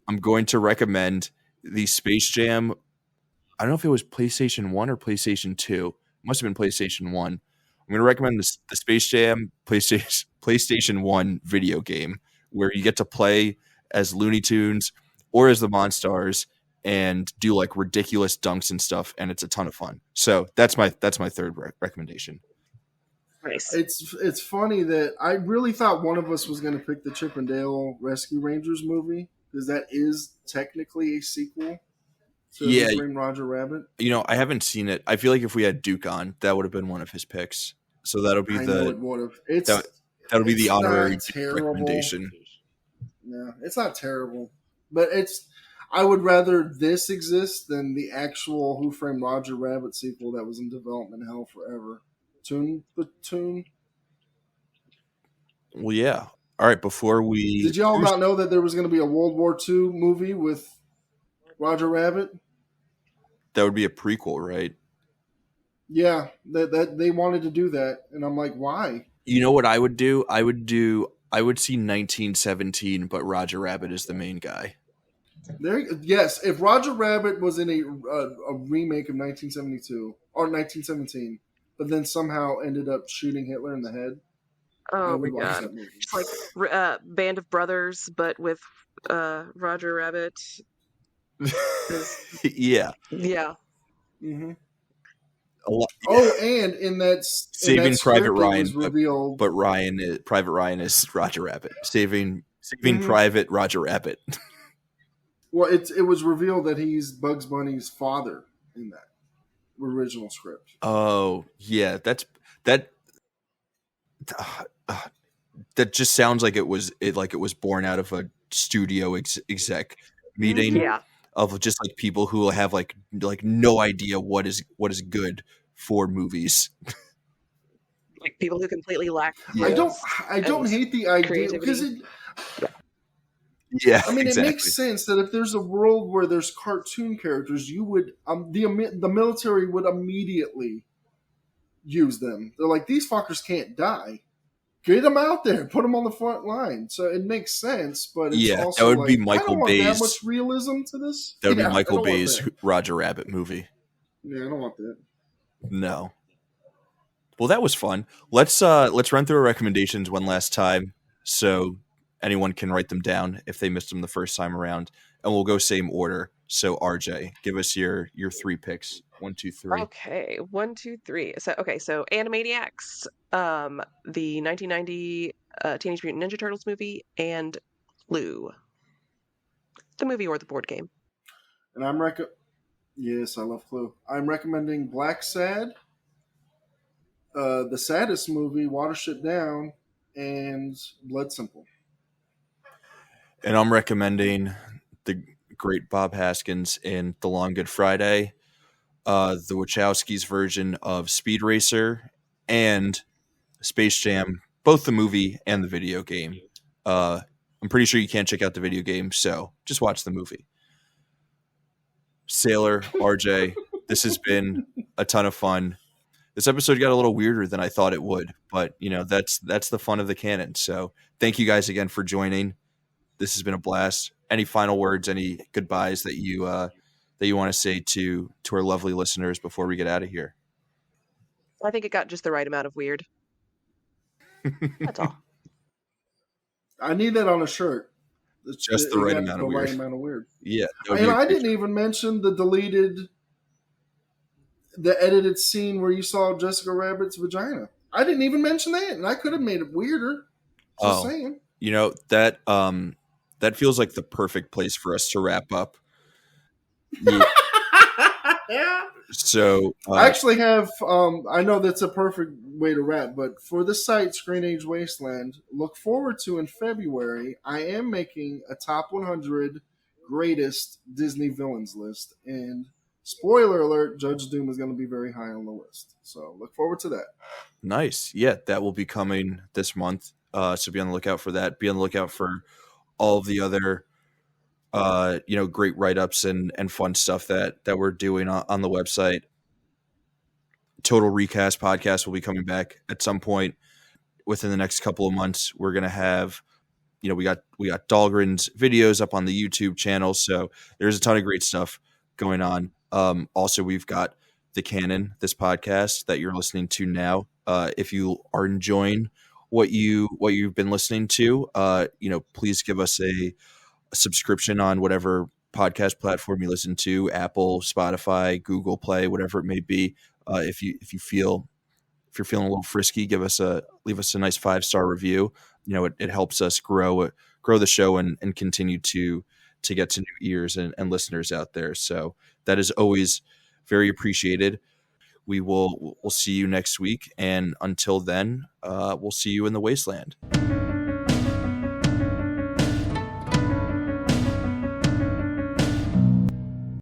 I'm going to recommend the Space Jam. I don't know if it was PlayStation 1 or PlayStation 2. It must have been PlayStation 1. I'm going to recommend the Space Jam PlayStation 1 video game where you get to play as Looney Tunes or as the Monstars and do like ridiculous dunks and stuff, and it's a ton of fun. So that's my third recommendation. Nice. It's funny that I really thought one of us was going to pick the Chip and Dale Rescue Rangers movie because that is technically a sequel to Yeah. Who Framed Roger Rabbit. You know, I haven't seen it. I feel like if we had Duke on, that would have been one of his picks. So that'll be know it would have. That'll be the honorary terrible recommendation. No, it's not terrible, but I would rather this exist than the actual Who Framed Roger Rabbit sequel that was in development hell forever. Toon. Well, yeah. All right. Before we did y'all not know that there was going to be a World War II movie with Roger Rabbit? That would be a prequel, right? Yeah, that they wanted to do that, and I'm like, why? You know what I would do? I would see 1917, but Roger Rabbit is the main guy. Yes, if Roger Rabbit was in a remake of 1972 or 1917, but then somehow ended up shooting Hitler in the head. Oh my god! It's like Band of Brothers, but with Roger Rabbit. Yeah. Yeah. Mm-hmm. Yeah. Oh, and in that Saving Private Ryan, revealed, but Private Ryan is Roger Rabbit. Saving Mm-hmm. Private Roger Rabbit. Well, it was revealed that he's Bugs Bunny's father in that original script. Oh yeah, that just sounds like it was born out of a studio exec meeting. Yeah. Of just like people who have like no idea what is good for movies. Like people who completely lack. Yeah. I don't hate the idea because Yeah, I mean, exactly. It makes sense that if there's a world where there's cartoon characters, you would the military would immediately use them. They're like, these fuckers can't die. Get them out there, put them on the front line. So it makes sense, but it's also that would be Michael I don't want Bay's. that much realism to this. That would be Michael Bay's Roger Rabbit movie. Yeah, I don't want that. No. Well, that was fun. Let's run through our recommendations one last time, so anyone can write them down if they missed them the first time around, and we'll go same order. So, RJ, give us your 3 picks. 1, 2, 3. Okay, 1, 2, 3. So Animaniacs, the 1990 Teenage Mutant Ninja Turtles movie, and Clue, the movie or the board game. And yes, I love Clue. I'm recommending Black Sad, the saddest movie, Watership Down, and Blood Simple. And I'm recommending the great Bob Hoskins in The Long Good Friday, the Wachowskis' version of Speed Racer, and Space Jam, both the movie and the video game. I'm pretty sure you can't check out the video game, so just watch the movie. Sailor, RJ, this has been a ton of fun. This episode got a little weirder than I thought it would, but that's the fun of the canon. So thank you guys again for joining. This has been a blast. Any final words, any goodbyes that you want to say to our lovely listeners before we get out of here? I think it got just the right amount of weird. That's all. I need that on a shirt. Just the right amount of weird. Right amount of weird. Yeah. And I didn't even mention the edited scene where you saw Jessica Rabbit's vagina. I didn't even mention that, and I could have made it weirder. Just saying. That feels like the perfect place for us to wrap up. Yeah. So I actually have. I know that's a perfect way to wrap, but for the site Screen Age Wasteland, look forward to in February. I am making a top 100 greatest Disney villains list, and spoiler alert: Judge Doom is going to be very high on the list. So look forward to that. Nice, yeah, that will be coming this month. So be on the lookout for that. Be on the lookout for all of the other great write-ups and fun stuff that we're doing on the website. Total Recast podcast will be coming back at some point within the next couple of months. We're going to have we got Dahlgren's videos up on the YouTube channel, so there's a ton of great stuff going on. Also, we've got the Canon, this podcast that you're listening to now. If you are enjoying what you've been listening to, please give us a subscription on whatever podcast platform you listen to, Apple, Spotify, Google Play, whatever it may be. If you're feeling a little frisky, leave us a nice 5-star review. It helps us grow the show and continue to get to new ears and listeners out there. So that is always very appreciated. We'll see you next week, and until then, we'll see you in the wasteland.